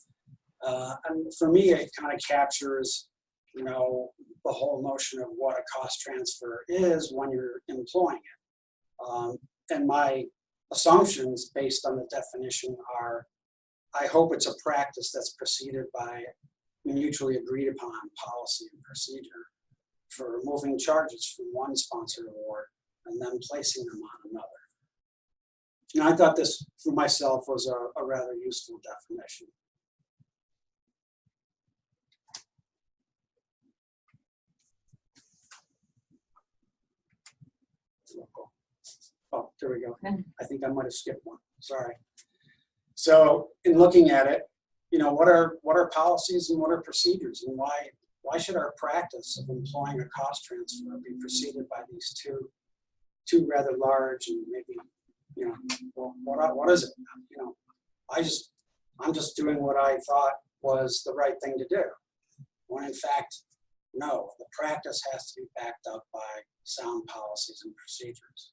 And for me, it kind of captures, the whole notion of what a cost transfer is when you're employing it. And my assumptions based on the definition are, I hope it's a practice that's preceded by mutually agreed upon policy and procedure for moving charges from one sponsored award and then placing them on another. And I thought this, for myself, was a rather useful definition. Oh, there we go. I think I might have skipped one. Sorry. So in looking at it, what are policies and what are procedures, and why should our practice of employing a cost transfer be preceded by these two rather large and maybe, well, what is it? I'm just doing what I thought was the right thing to do, when in fact, no, the practice has to be backed up by sound policies and procedures.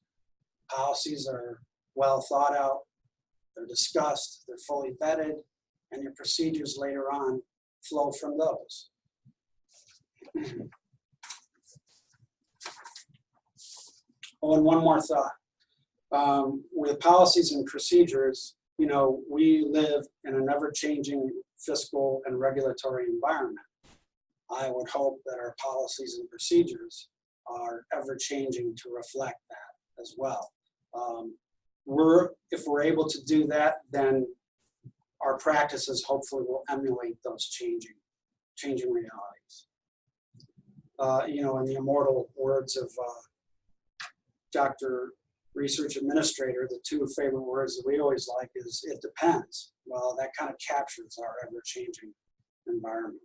Policies are well thought out, they're discussed, they're fully vetted, and your procedures later on flow from those. Oh, and one more thought. With policies and procedures, we live in an ever-changing fiscal and regulatory environment. I would hope that our policies and procedures are ever changing to reflect that as well. If we're able to do that, then our practices hopefully will emulate those changing realities. You know, in the immortal words of Dr. Research Administrator, the two favorite words that we always like is, it depends. Well, that kind of captures our ever-changing environment.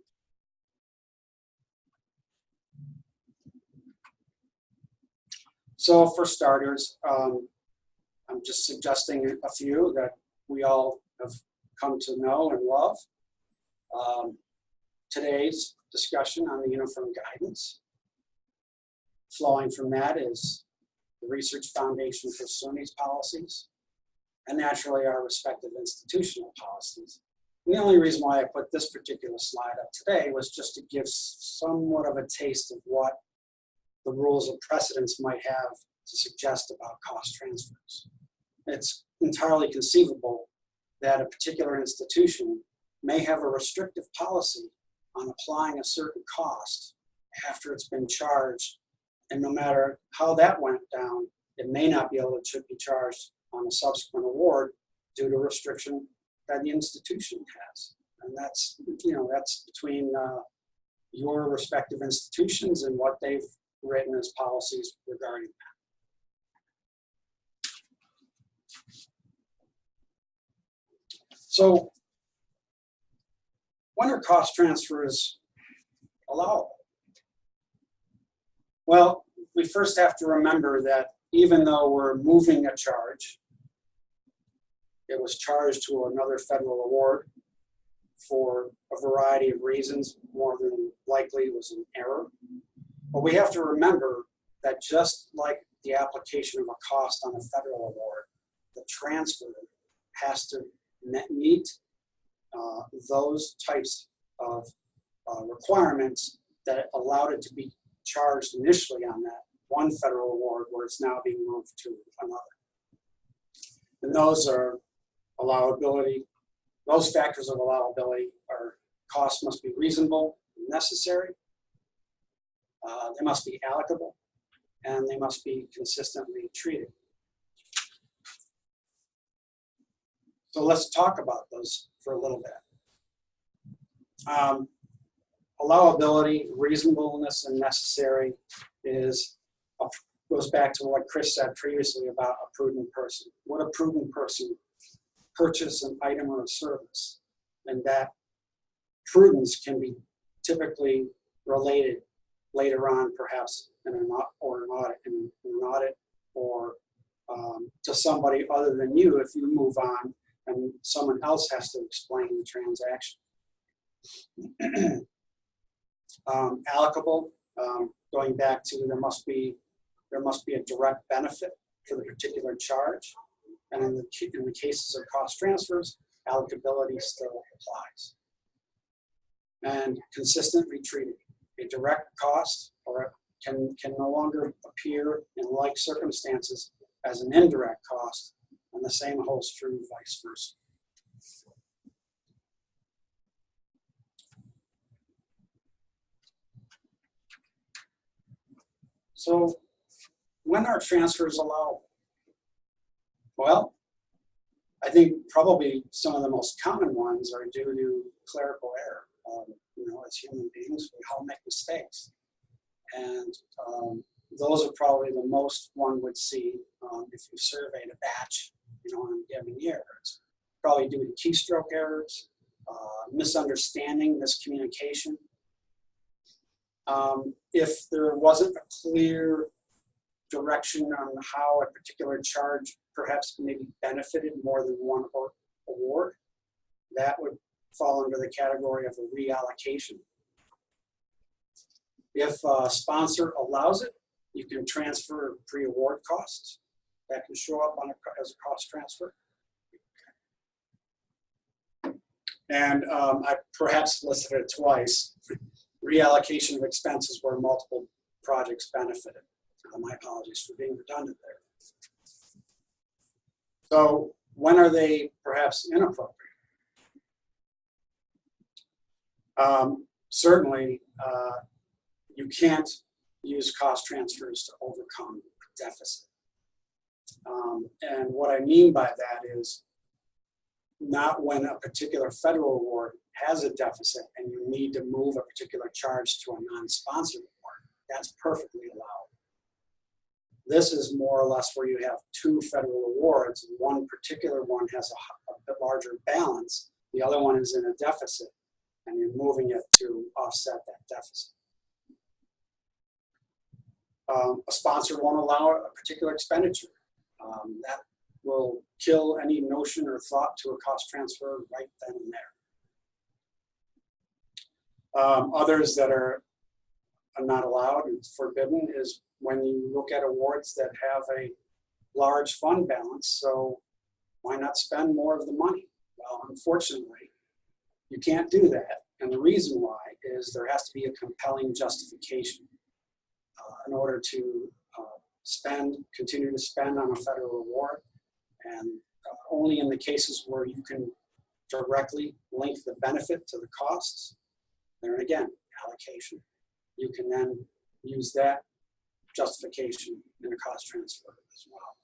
So for starters, I'm just suggesting a few that we all have come to know and love. Today's discussion on the uniform guidance. Flowing from that is the research foundation for SUNY's policies, and naturally our respective institutional policies. And the only reason why I put this particular slide up today was just to give somewhat of a taste of what the rules of precedence might have to suggest about cost transfers. It's entirely conceivable that a particular institution may have a restrictive policy on applying a certain cost after it's been charged, and no matter how that went down, it may not be able to be charged on a subsequent award due to restriction that the institution has. And that's, you know, that's between your respective institutions and what they've written as policies regarding that. So when are cost transfers allowable? Well, we first have to remember that even though we're moving a charge, it was charged to another federal award for a variety of reasons, more than likely it was an error. But we have to remember that just like the application of a cost on a federal award, the transfer has to meet those types of requirements that allowed it to be charged initially on that one federal award where it's now being moved to another. And those are allowability. Those factors of allowability are costs must be reasonable and necessary. They must be allocable, and they must be consistently treated. So let's talk about those for a little bit. Allowability, reasonableness, and necessary goes back to what Chris said previously about a prudent person. Would a prudent person purchase an item or a service? And that prudence can be typically related later on, perhaps in an audit, or to somebody other than you if you move on and someone else has to explain the transaction. Allocable, going back to there must be a direct benefit for the particular charge, and in the cases of cost transfers, allocability still applies. And consistently treated. A direct cost or can no longer appear in like circumstances as an indirect cost, and the same holds true vice versa. So when are transfers allowable? Well, I think probably some of the most common ones are due to clerical error. You know, as human beings, we all make mistakes. And those are probably the most one would see if you surveyed a batch, you know, in a given year. It's probably due to keystroke errors, misunderstanding, miscommunication. If there wasn't a clear direction on how a particular charge perhaps maybe benefited more than one award, that would fall under the category of a reallocation. If a sponsor allows it, you can transfer pre-award costs. That can show up as a cost transfer. And I perhaps listed it twice. Reallocation of expenses where multiple projects benefited. My apologies for being redundant there. So when are they perhaps inappropriate? certainly, you can't use cost transfers to overcome a deficit. And what I mean by that is not when a particular federal award has a deficit and you need to move a particular charge to a non-sponsored award. That's perfectly allowed. This is more or less where you have two federal awards. One particular one has a bit larger balance. The other one is in a deficit, and you're moving it to offset that deficit. A sponsor won't allow a particular expenditure. That will kill any notion or thought to a cost transfer right then and there. Others that are not allowed and forbidden is when you look at awards that have a large fund balance. So why not spend more of the money? Well, unfortunately, you can't do that. And the reason why is there has to be a compelling justification in order to continue to spend on a federal award. And only in the cases where you can directly link the benefit to the costs, there again, allocation, you can then use that justification in a cost transfer as well.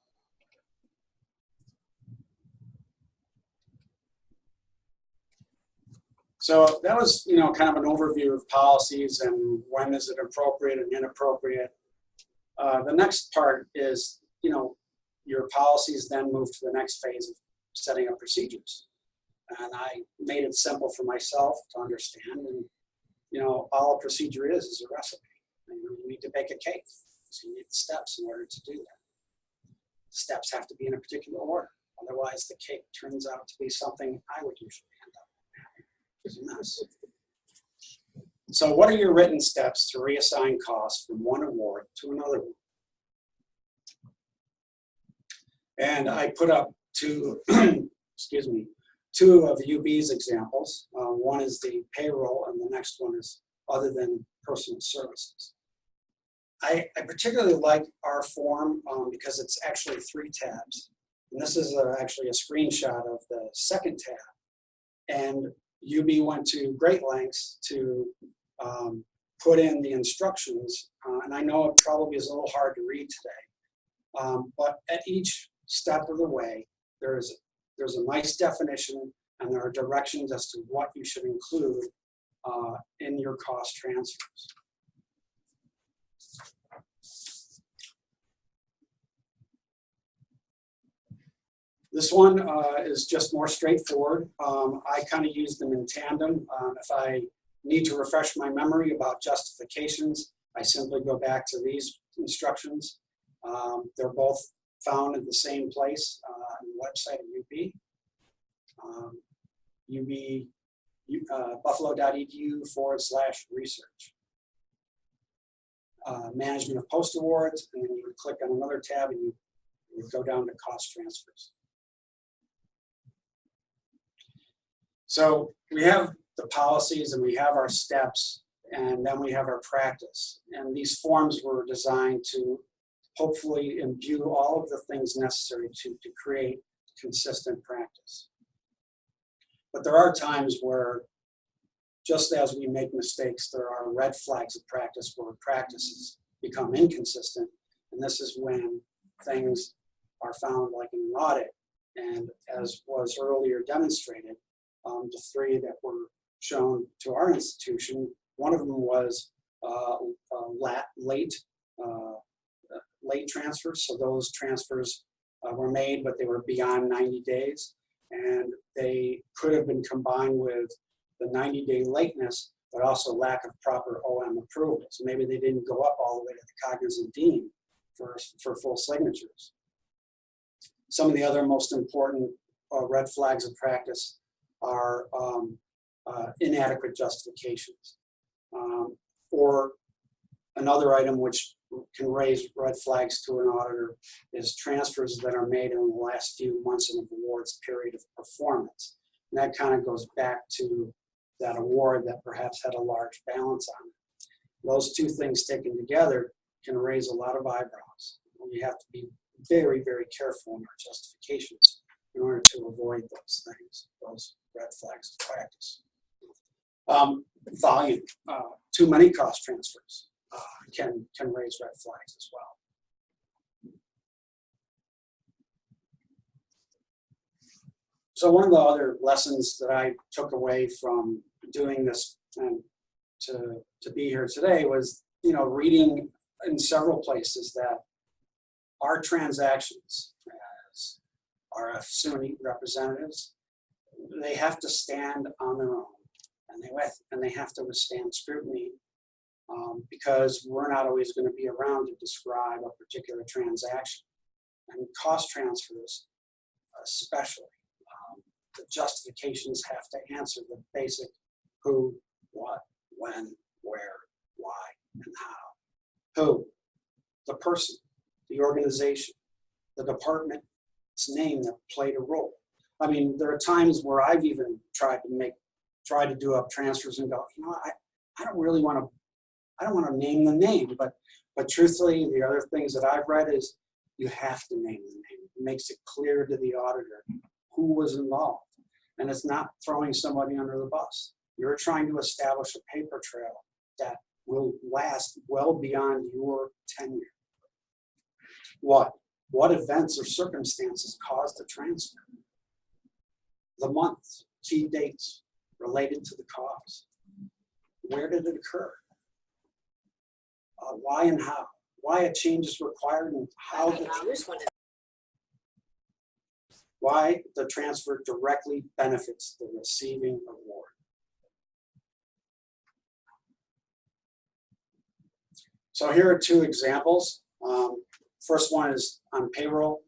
So that was, kind of an overview of policies and when is it appropriate and inappropriate. The next part is, your policies then move to the next phase of setting up procedures. And I made it simple for myself to understand. And, all a procedure is a recipe. And you need to bake a cake. So you need the steps in order to do that. Steps have to be in a particular order. Otherwise, the cake turns out to be something I would usually end up having. It's a mess. So what are your written steps to reassign costs from one award to another one? And I put up two, excuse me, two of UB's examples. One is the payroll and the next one is other than personal services. I particularly like our form because it's actually 3 tabs. And this is actually a screenshot of the second tab. And UB went to great lengths to put in the instructions. And I know it probably is a little hard to read today. But at each step of the way, there's a nice definition and there are directions as to what you should include in your cost transfers. This one is just more straightforward. I kind of use them in tandem. If I need to refresh my memory about justifications, I simply go back to these instructions. They're both found at the same place on the website of UB, buffalo.edu/research. Management of post awards, and then you would click on another tab and you would go down to cost transfers. So we have the policies and we have our steps and then we have our practice. And these forms were designed to hopefully imbue all of the things necessary to create consistent practice. But there are times where, just as we make mistakes, there are red flags of practice where practices become inconsistent. And this is when things are found like in an audit. And as was earlier demonstrated, the 3 that were shown to our institution, one of them was late transfers. So those transfers were made, but they were beyond 90 days. And they could have been combined with the 90-day lateness, but also lack of proper OM approval. So maybe they didn't go up all the way to the cognizant dean for full signatures. Some of the other most important red flags of practice are inadequate justifications. Or another item which can raise red flags to an auditor is transfers that are made in the last few months of the award's period of performance. And that kind of goes back to that award that perhaps had a large balance on it. Those two things taken together can raise a lot of eyebrows. We have to be very, very careful in our justifications in order to avoid those things, those red flags of practice. volume, too many cost transfers can raise red flags as well. So one of the other lessons that I took away from doing this and to be here today was, reading in several places that our transactions as RF SUNY representatives, they have to stand on their own, and they have to withstand scrutiny because we're not always going to be around to describe a particular transaction. And cost transfers, especially, the justifications have to answer the basic who, what, when, where, why, and how. Who? The person, the organization, the department's name that played a role. I mean, there are times where I've even tried to do up transfers and go, I don't really want to, I don't want to name the name, but truthfully, the other things that I've read is you have to name the name. It makes it clear to the auditor who was involved. And it's not throwing somebody under the bus. You're trying to establish a paper trail that will last well beyond your tenure. What events or circumstances caused the transfer? The months, key dates related to the cause. Where did it occur? Why and how? Why a change is required and how why the transfer directly benefits the receiving award. So here are two examples. First one is on payroll.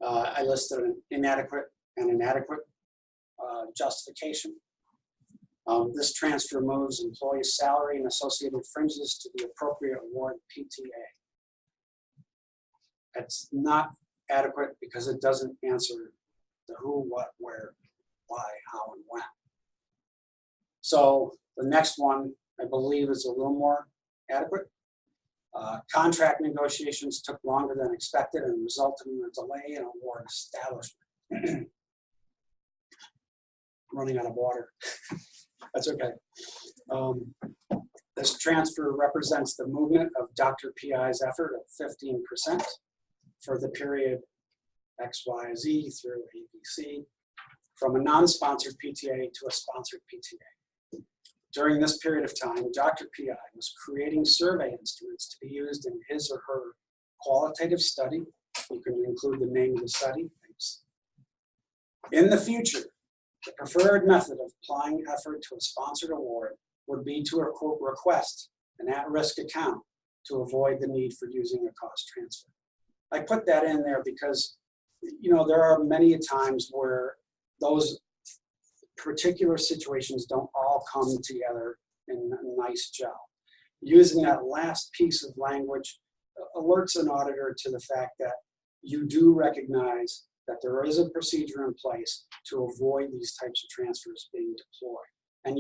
I listed an inadequate and inadequate justification. This transfer moves employee's salary and associated fringes to the appropriate award PTA. It's not adequate because it doesn't answer the who, what, where, why, how, and when. So the next one, I believe, is a little more adequate. Contract negotiations took longer than expected and resulted in a delay in award establishment. Running out of water. That's okay. This transfer represents the movement of Dr. PI's effort of 15% for the period XYZ through ABC from a non-sponsored PTA to a sponsored PTA. During this period of time, Dr. PI was creating survey instruments to be used in his or her qualitative study. You can include the name of the study. Thanks. In the future, the preferred method of applying effort to a sponsored award would be to request an at-risk account to avoid the need for using a cost transfer. I put that in there because, there are many times where those particular situations don't all come together in a nice gel. Using that last piece of language alerts an auditor to the fact that you do recognize that there is a procedure in place to avoid these types of transfers being deployed, and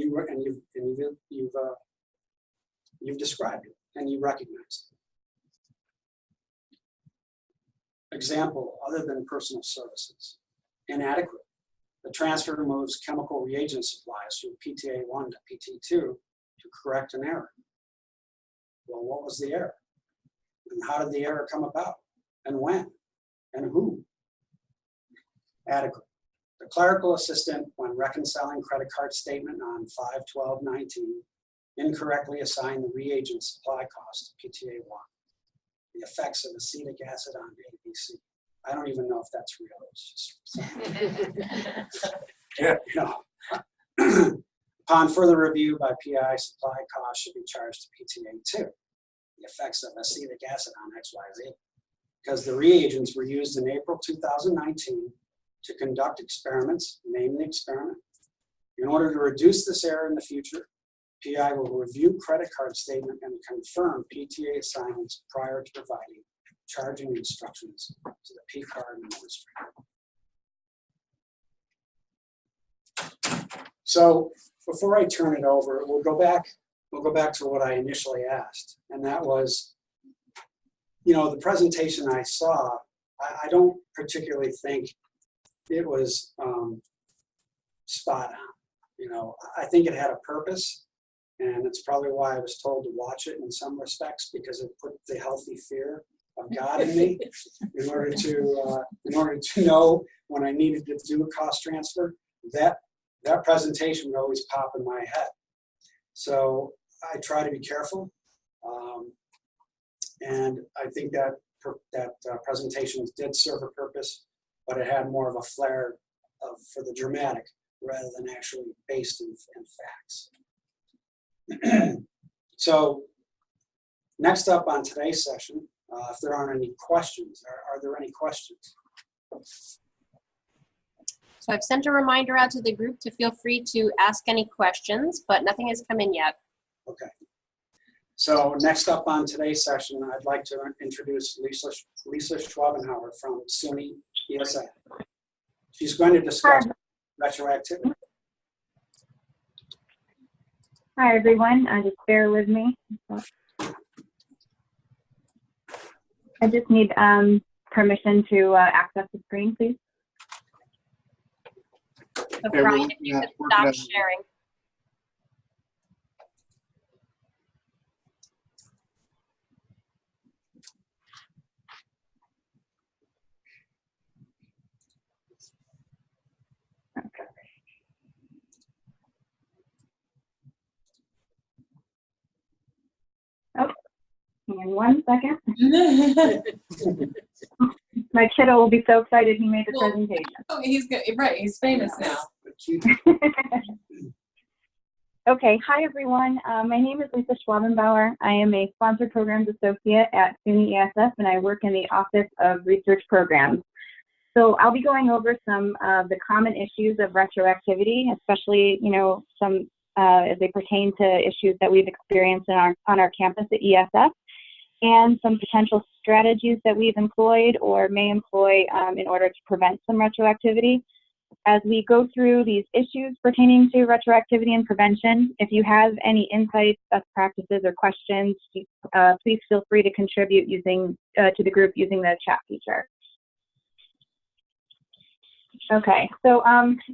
you've described it and you recognize it. Example, other than personal services, inadequate. The transfer moves chemical reagent supplies from PTA1 to PT2 to correct an error. Well, what was the error? And how did the error come about? And when? And who? Adequate. The clerical assistant, when reconciling credit card statement on 5/12/19, incorrectly assigned the reagent supply cost to PTA1. The effects of acetic acid on ABC. I don't even know if that's real. It's just, yeah, Upon further review by PI, supply costs should be charged to PTA2. The effects of acetic acid on XYZ. Because the reagents were used in April 2019 to conduct experiments, name the experiment. In order to reduce this error in the future, PI will review credit card statement and confirm PTA assignments prior to providing charging instructions to the P card administrator. So before I turn it over, we'll go back to what I initially asked, and that was, the presentation I saw, I don't particularly think it was spot on. I think it had a purpose. And it's probably why I was told to watch it in some respects, because it put the healthy fear of God in me in order to know when I needed to do a cost transfer. That presentation would always pop in my head. So I try to be careful. And I think that presentation did serve a purpose, but it had more of a flair for the dramatic rather than actually based in facts. So next up on today's session, if there aren't any questions, are there any questions? So I've sent a reminder out to the group to feel free to ask any questions, but nothing has come in yet. Okay. So next up on today's session, I'd like to introduce Lisa Schwabenhauer from SUNY ESA. She's going to discuss retroactivity. Hi, everyone. Just bear with me. I just need permission to access the screen, please. So Brian, if you could stop sharing. Oh, hang on 1 second. My kiddo will be so excited he made the presentation. Oh, he's good. Right, he's famous now. Okay, hi everyone. My name is Lisa Schwabenbauer. I am a Sponsored Programs Associate at SUNY ESF, and I work in the Office of Research Programs. So I'll be going over some of the common issues of retroactivity, especially, some as they pertain to issues that we've experienced on our campus at ESF, and some potential strategies that we've employed or may employ in order to prevent some retroactivity. As we go through these issues pertaining to retroactivity and prevention, if you have any insights, best practices, or questions, please feel free to contribute to the group using the chat feature. Okay, so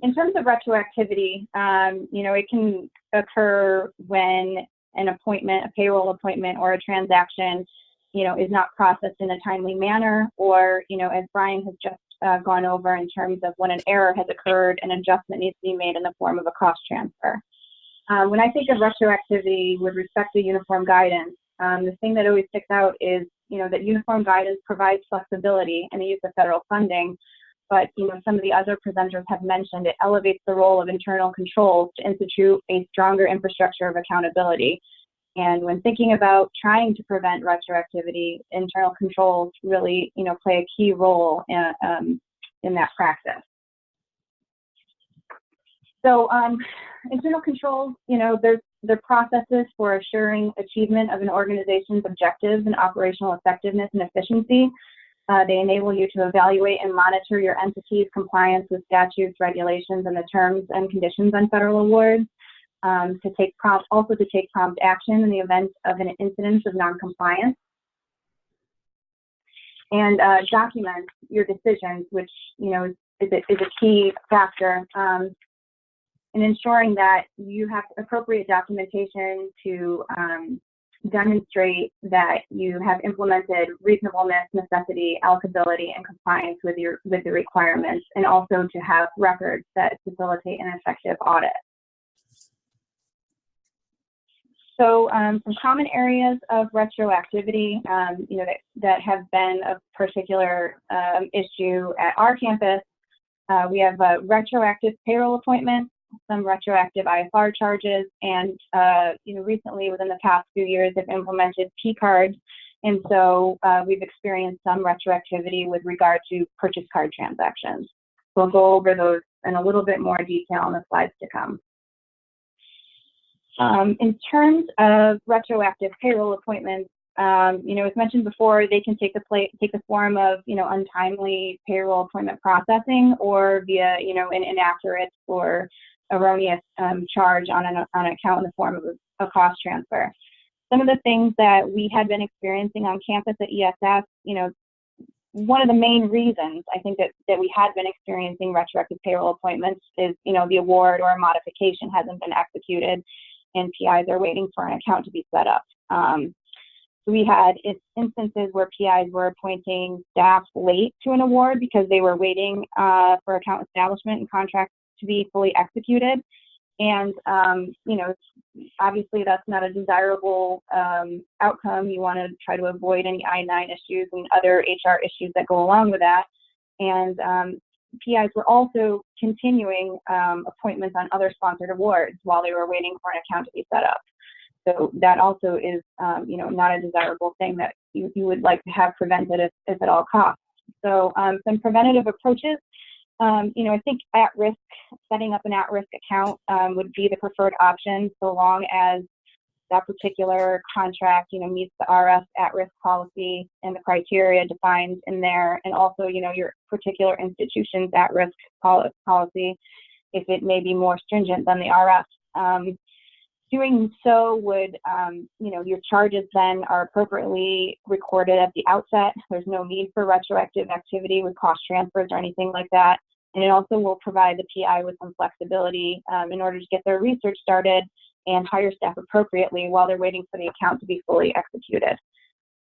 in terms of retroactivity, it can occur when an appointment, a payroll appointment, or a transaction, is not processed in a timely manner, or, as Brian has just gone over in terms of when an error has occurred, an adjustment needs to be made in the form of a cost transfer. When I think of retroactivity with respect to uniform guidance, the thing that always sticks out is, that uniform guidance provides flexibility in the use of federal funding, but, some of the other presenters have mentioned it elevates the role of internal controls to institute a stronger infrastructure of accountability. And when thinking about trying to prevent retroactivity, internal controls really, play a key role in that practice. So internal controls, they're processes for assuring achievement of an organization's objectives and operational effectiveness and efficiency. They enable you to evaluate and monitor your entity's compliance with statutes, regulations, and the terms and conditions on federal awards. To take prompt action in the event of an incident of noncompliance, and document your decisions, which is a key factor in ensuring that you have appropriate documentation to demonstrate that you have implemented reasonableness, necessity, allocability, and compliance with the requirements, and also to have records that facilitate an effective audit. So some common areas of retroactivity, that have been of particular issue at our campus. We have retroactive payroll appointments, some retroactive IFR charges, and recently, within the past few years, have implemented P cards, and so we've experienced some retroactivity with regard to purchase card transactions. We'll go over those in a little bit more detail in the slides to come. In terms of retroactive payroll appointments, as mentioned before, they can take the form of, untimely payroll appointment processing, or via, an inaccurate or erroneous charge on an account in the form of a cost transfer. Some of the things that we had been experiencing on campus at ESF, one of the main reasons I think that we had been experiencing retroactive payroll appointments is, the award or a modification hasn't been executed. and PIs are waiting for an account to be set up. So we had instances where PIs were appointing staff late to an award because they were waiting for account establishment and contracts to be fully executed. And, you know, obviously that's not a desirable outcome. You want to try to avoid any I-9 issues and other HR issues that go along with that. And PIs were also continuing appointments on other sponsored awards while they were waiting for an account to be set up. So that also is, you know, not a desirable thing that you would like to have prevented if at all costs. So some preventative approaches, you know, I think setting up an at-risk account would be the preferred option so long as that particular contract, you know, meets the RF at-risk policy and the criteria defined in there, and also, you know, your particular institution's at-risk policy, if it may be more stringent than the RF. Doing so would, you know, your charges then are appropriately recorded at the outset. There's no need for retroactive activity with cost transfers or anything like that. And it also will provide the PI with some flexibility in order to get their research started and hire staff appropriately while they're waiting for the account to be fully executed.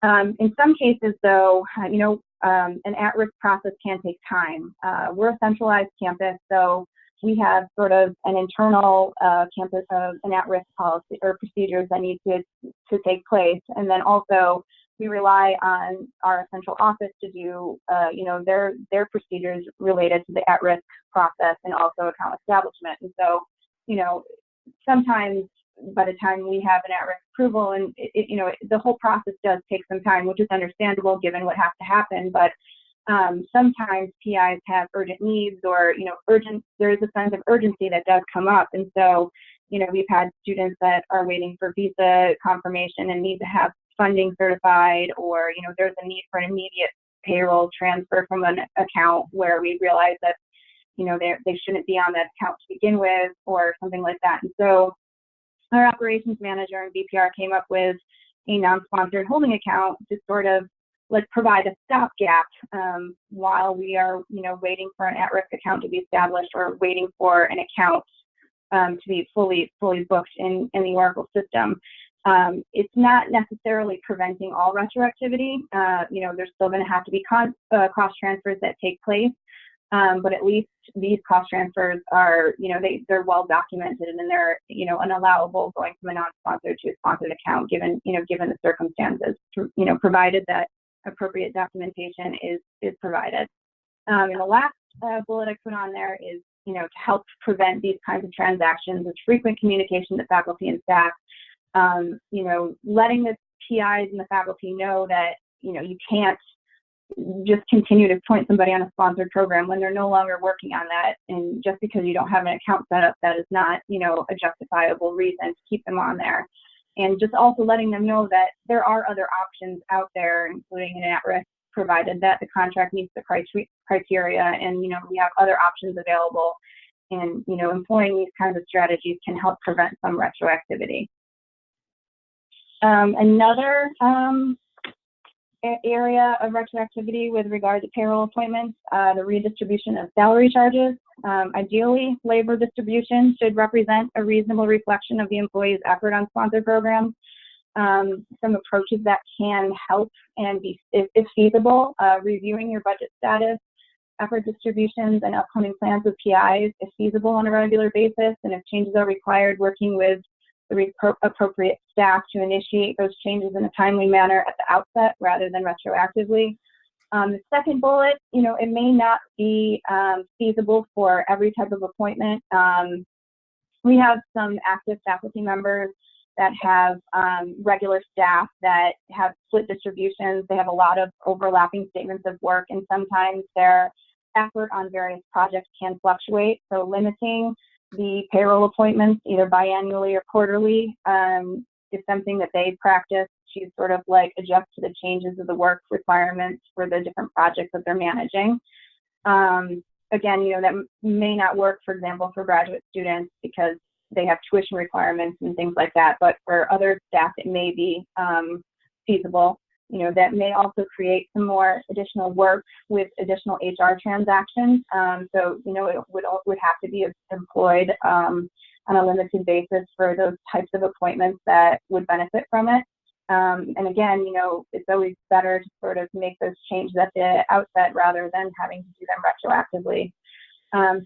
In some cases, though, you know, an at-risk process can take time. We're a centralized campus, so we have sort of an internal campus of an at-risk policy or procedures that need to take place. And then also we rely on our central office to do, you know, their procedures related to the at-risk process and also account establishment. And so, you know, sometimes by the time we have an at-risk approval, and you know, the whole process does take some time, which is understandable given what has to happen. But sometimes PIs have urgent needs, or, you know, there is a sense of urgency that does come up. And so, you know, we've had students that are waiting for visa confirmation and need to have funding certified, or, you know, there's a need for an immediate payroll transfer from an account where we realize that, you know, they shouldn't be on that account to begin with, or something like that. And so our operations manager and VPR came up with a non-sponsored holding account to sort of like provide a stopgap while we are, you know, waiting for an at-risk account to be established, or waiting for an account to be fully booked in the Oracle system. It's not necessarily preventing all retroactivity. You know, there's still going to have to be cost transfers that take place, but at least these cost transfers are, you know, they're well documented, and they're, you know, unallowable going from a non-sponsored to a sponsored account, given the circumstances, you know, provided that appropriate documentation is provided. And the last bullet I put on there is, you know, to help prevent these kinds of transactions, with frequent communication to faculty and staff. You know, letting the PIs and the faculty know that, you know, you can't just continue to appoint somebody on a sponsored program when they're no longer working on that, and just because you don't have an account set up, that is not, you know, a justifiable reason to keep them on there. And just also letting them know that there are other options out there, including an at-risk, provided that the contract meets the criteria, and, you know, we have other options available. And, you know, employing these kinds of strategies can help prevent some retroactivity. Another area of retroactivity with regard to payroll appointments, the redistribution of salary charges. Ideally, labor distribution should represent a reasonable reflection of the employee's effort on sponsored programs. Some approaches that can help and be, if feasible, reviewing your budget status, effort distributions, and upcoming plans with PIs, if feasible, on a regular basis, and if changes are required, working with the appropriate staff to initiate those changes in a timely manner at the outset rather than retroactively. The second bullet, you know, it may not be feasible for every type of appointment. We have some active faculty members that have regular staff that have split distributions. They have a lot of overlapping statements of work, and sometimes their effort on various projects can fluctuate. So limiting the payroll appointments either biannually or quarterly is something that they practice. She's sort of like adjust to the changes of the work requirements for the different projects that they're managing. Again, you know, that may not work, for example, for graduate students because they have tuition requirements and things like that, but for other staff it may be feasible. You know, that may also create some more additional work with additional HR transactions. So, you know, it would have to be employed on on a limited basis for those types of appointments that would benefit from it. And again, you know, it's always better to sort of make those changes at the outset rather than having to do them retroactively.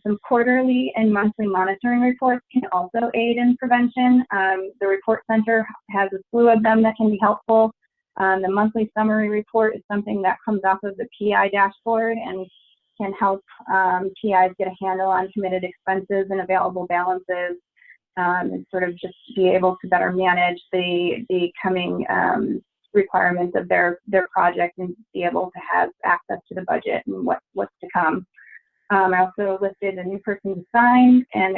Some quarterly and monthly monitoring reports can also aid in prevention. The report center has a slew of them that can be helpful. The monthly summary report is something that comes off of the PI dashboard and can help PIs get a handle on committed expenses and available balances, and sort of just be able to better manage the coming requirements of their project and be able to have access to the budget and what's to come. I also listed a new person assigned and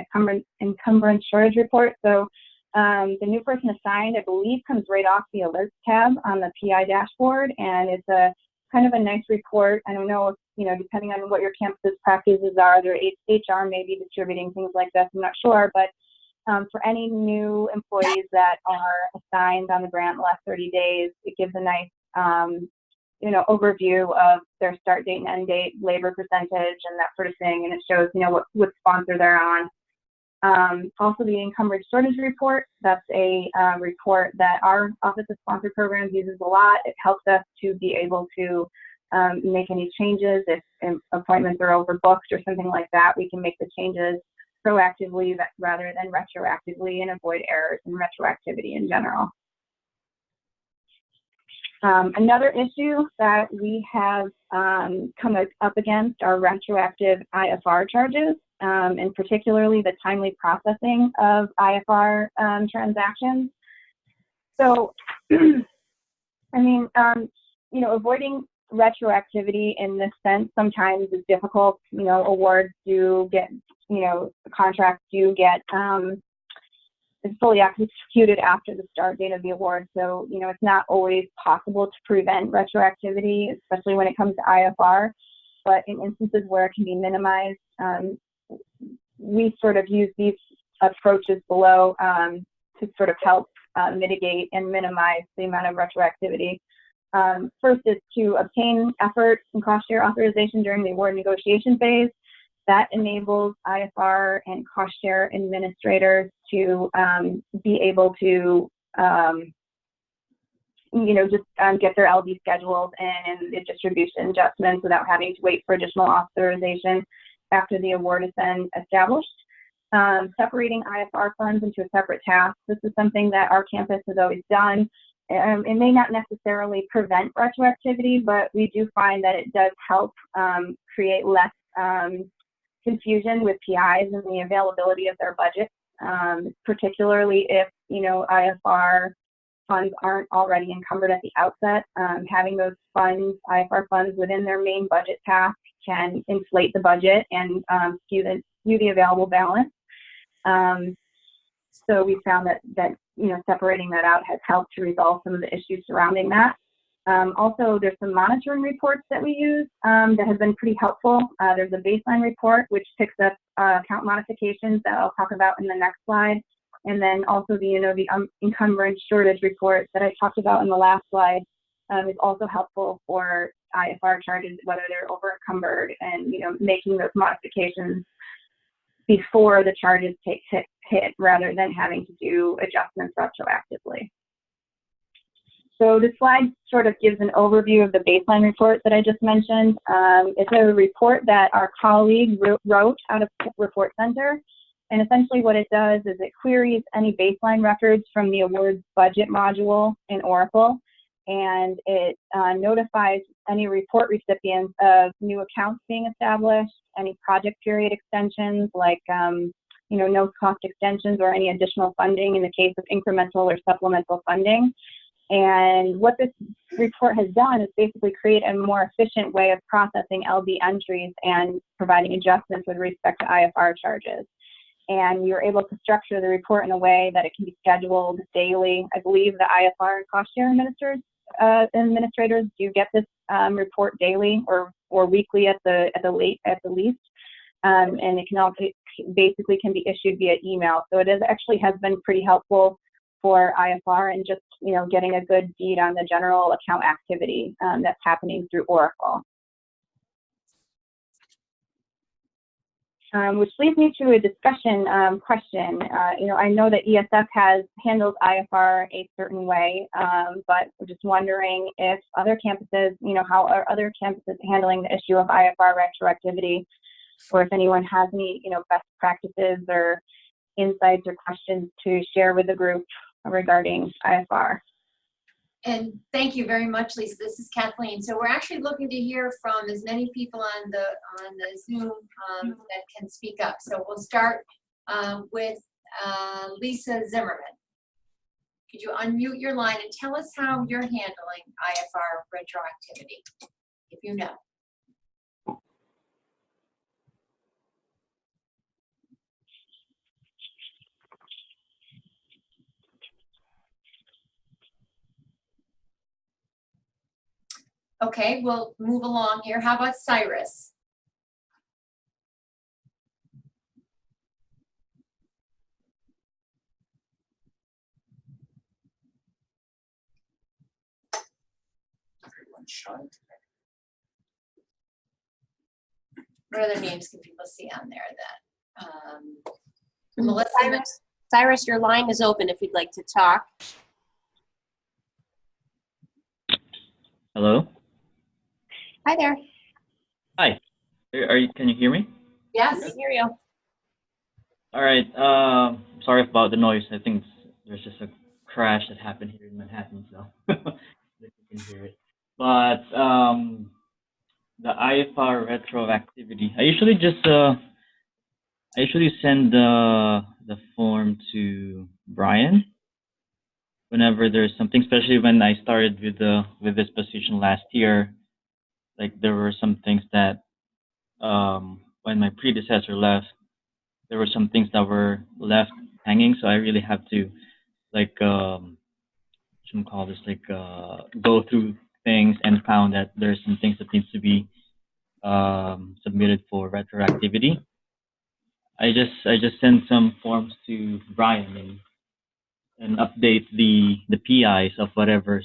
encumbrance shortage report. So the new person assigned, I believe, comes right off the alerts tab on the PI dashboard, and it's a kind of a nice report. I don't know if, you know, depending on what your campus's practices are, their HR may be distributing things like this, I'm not sure, but for any new employees that are assigned on the grant in the last 30 days, it gives a nice, you know, overview of their start date and end date, labor percentage, and that sort of thing, and it shows, you know, what sponsor they're on. Also, the encumbered shortage report, that's a report that our Office of Sponsor Programs uses a lot. It helps us to be able to make any changes. If appointments are overbooked or something like that, we can make the changes proactively rather than retroactively and avoid errors in retroactivity in general. Another issue that we have come up against are retroactive IFR charges, and particularly the timely processing of IFR transactions. So, I mean, you know, avoiding retroactivity in this sense sometimes is difficult. You know, awards do get, you know, contracts do get fully executed after the start date of the award. So, you know, it's not always possible to prevent retroactivity, especially when it comes to IFR. But in instances where it can be minimized, we sort of use these approaches below to sort of help mitigate and minimize the amount of retroactivity. First is to obtain effort and cost share authorization during the award negotiation phase. That enables IFR and cost share administrators to be able to, you know, just get their LD scheduled and the distribution adjustments without having to wait for additional authorization after the award is then established. Separating IFR funds into a separate task. This is something that our campus has always done. It may not necessarily prevent retroactivity, but we do find that it does help create less confusion with PIs and the availability of their budget, particularly if, you know, IFR funds aren't already encumbered at the outset. Having those funds, IFR funds, within their main budget task can inflate the budget and skew the available balance. So we found that you know, separating that out has helped to resolve some of the issues surrounding that. Also, there's some monitoring reports that we use that have been pretty helpful. There's a baseline report which picks up account modifications that I'll talk about in the next slide, and then also the encumbrance shortage report that I talked about in the last slide is also helpful for IFR charges, whether they're over encumbered, and, you know, making those modifications before the charges hit rather than having to do adjustments retroactively. So this slide sort of gives an overview of the baseline report that I just mentioned. It's a report that our colleague wrote out of Report Center. And essentially what it does is it queries any baseline records from the awards budget module in Oracle. And it notifies any report recipients of new accounts being established, any project period extensions like you know, no cost extensions or any additional funding in the case of incremental or supplemental funding. And what this report has done is basically create a more efficient way of processing LD entries and providing adjustments with respect to IFR charges. And we were able to structure the report in a way that it can be scheduled daily. I believe the IFR and cost share administrators do get this report daily or weekly at the least. And it can also basically can be issued via email. So it actually has been pretty helpful for IFR and just, you know, getting a good bead on the general account activity that's happening through Oracle. which leads me to a discussion question. I know that ESF handles IFR a certain way, but we're just wondering if other campuses, how are other campuses handling the issue of IFR retroactivity, or if anyone has any, best practices or insights or questions to share with the group regarding IFR. And thank you very much, Lisa. This is Kathleen. So we're actually looking to hear from as many people on the Zoom that can speak up. So we'll start with Lisa Zimmerman. Could you unmute your line and tell us how you're handling IFR retroactivity, if you know? Okay, we'll move along here. How about Cyrus? Everyone's shy today. What other names can people see on there that? Melissa? Cyrus, your line is open if you'd like to talk. Hello. Hi there. Hi. Can you hear me? Yes. I hear you. All right. Sorry about the noise. I think there's just a crash that happened here in Manhattan, so if you can hear it. But the IFR retroactivity. I usually send the form to Brian whenever there's something, especially when I started with this position last year. Like, there were some things that when my predecessor left, there were some things that were left hanging. So I really have to go through things, and found that there's some things that needs to be submitted for retroactivity. I just send some forms to Brian and update the PIs of whatever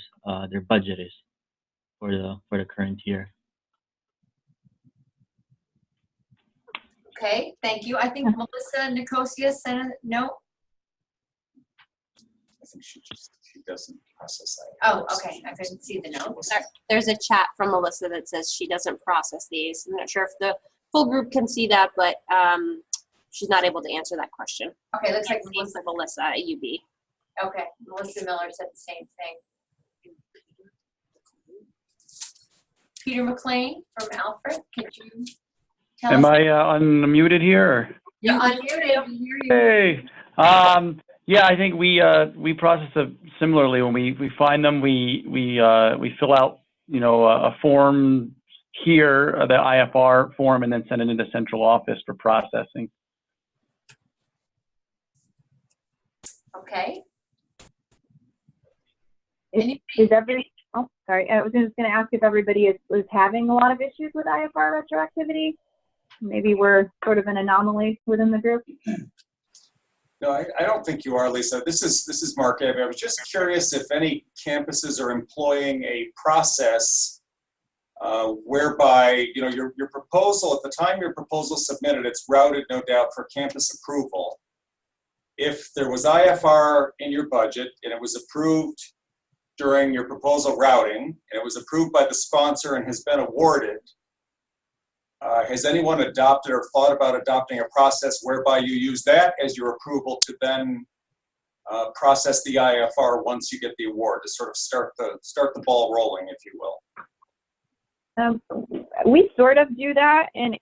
their budget is for the current year. Okay, thank you. I think Melissa Nicosia sent a note. I think she doesn't process that. Oh, okay. I couldn't see the note. There's a chat from Melissa that says she doesn't process these. I'm not sure if the full group can see that, but she's not able to answer that question. Okay, looks like Melissa at UB. Okay, Melissa Miller said the same thing. Peter McLean from Alfred, could you tell us? Am I unmuted here? Or? You're unmuted. We hear you. Hey, yeah, I think we process it similarly. When we find them, we fill out a form here, the IFR form, and then send it into central office for processing. Okay. Sorry, I was just going to ask if everybody is having a lot of issues with IFR retroactivity. Maybe we're sort of an anomaly within the group. No, I don't think you are, Lisa. This is Mark Abbey. I was just curious if any campuses are employing a process whereby your proposal, at the time your proposal submitted, it's routed, no doubt, for campus approval. If there was IFR in your budget and it was approved during your proposal routing, and it was approved by the sponsor and has been awarded, has anyone adopted or thought about adopting a process whereby you use that as your approval to then process the IFR once you get the award, to sort of start the ball rolling, if you will? We sort of do that in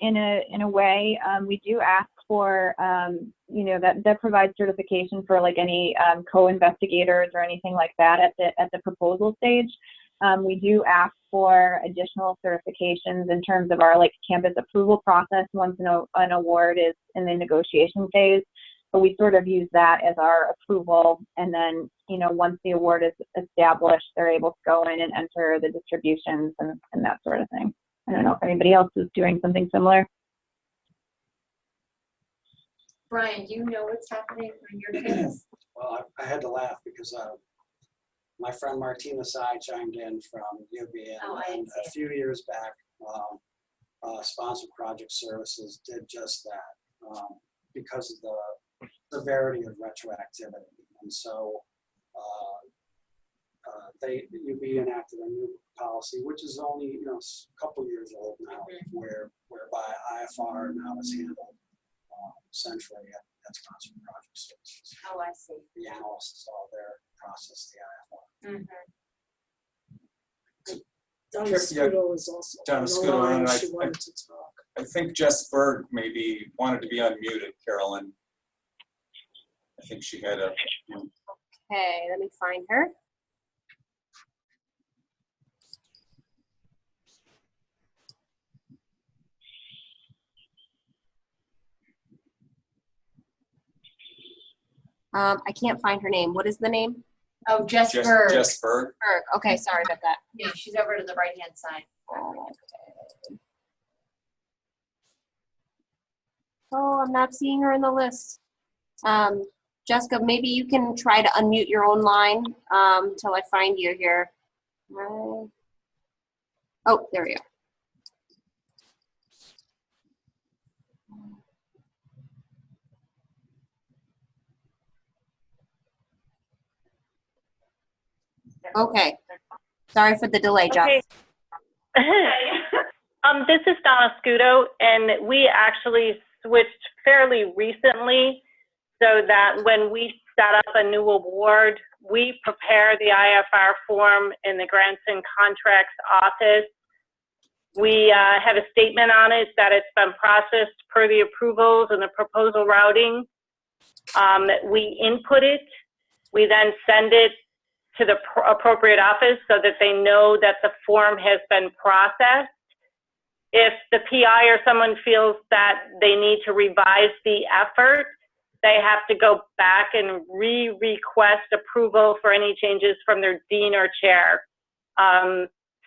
a way. We do ask for that provides certification for like any co-investigators or anything like that at the proposal stage. We do ask for additional certifications in terms of our campus approval process once an award is in the negotiation phase. But we sort of use that as our approval, and then once the award is established, they're able to go in and enter the distributions and that sort of thing. I don't know if anybody else is doing something similar. Brian, do you know what's happening on your campus? Well, I had to laugh because my friend Martina Sai chimed in from UB, and a few years back, Sponsored Project Services did just that. because of the severity of retroactivity. And so UB enacted a new policy, which is only a couple years old now, whereby IFR now is handled centrally at sponsor project services. Oh, I see. The analysts all there process the IFR. Donna Yeah, Scudo is also Donna on the Scudo, line. and She I wanted to talk. I think Jess Berg maybe wanted to be unmuted, Carolyn. I think she had a. Okay, let me find her. I can't find her name. What is the name? Oh, Jess Berg. Jess Berg. Berg. Okay, sorry about that. Yeah, she's over to the right-hand side. Oh, I'm not seeing her in the list. Jessica, maybe you can try to unmute your own line till I find you here. Oh, there we go. Okay. Sorry for the delay, Jess. Okay. This is Donna Scudo, and we actually switched fairly recently so that when we set up a new award, we prepare the IFR form in the Grants and Contracts office. We have a statement on it that it's been processed per the approvals and the proposal routing. We input it. We then send it to the appropriate office so that they know that the form has been processed. If the PI or someone feels that they need to revise the effort, they have to go back and re-request approval for any changes from their dean or chair,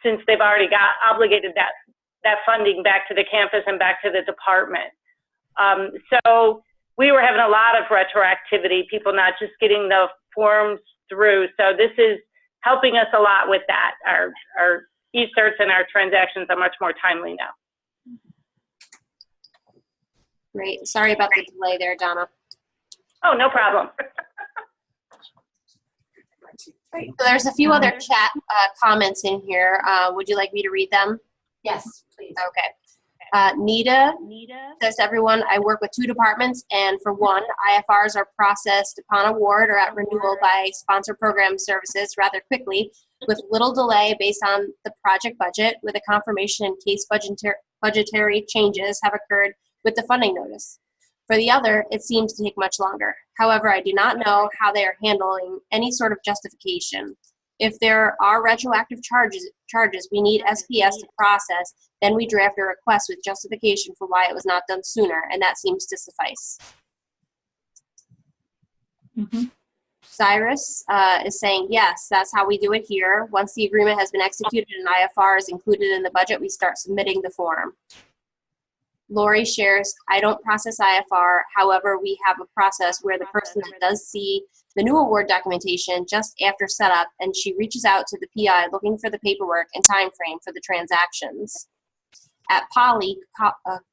since they've already got obligated that funding back to the campus and back to the department. So we were having a lot of retroactivity, people not just getting the forms through. So this is helping us a lot with that. Our e-certs and our transactions are much more timely now. Great. Sorry about the delay there, Donna. Oh, no problem. Great. So there's a few other chat comments in here. Would you like me to read them? Yes, please. Okay. Nita says, everyone, I work with 2 departments, and for one, IFRs are processed upon award or at renewal by sponsor program services rather quickly, with little delay based on the project budget, with a confirmation in case budgetary changes have occurred with the funding notice. For the other, it seems to take much longer. However, I do not know how they are handling any sort of justification. If there are retroactive charges we need SPS to process, then we draft a request with justification for why it was not done sooner, and that seems to suffice. Cyrus is saying, yes, that's how we do it here. Once the agreement has been executed and IFR is included in the budget, we start submitting the form. Lori shares, I don't process IFR. However, we have a process where the person that does see the new award documentation just after setup, and she reaches out to the PI looking for the paperwork and time frame for the transactions. At Poly,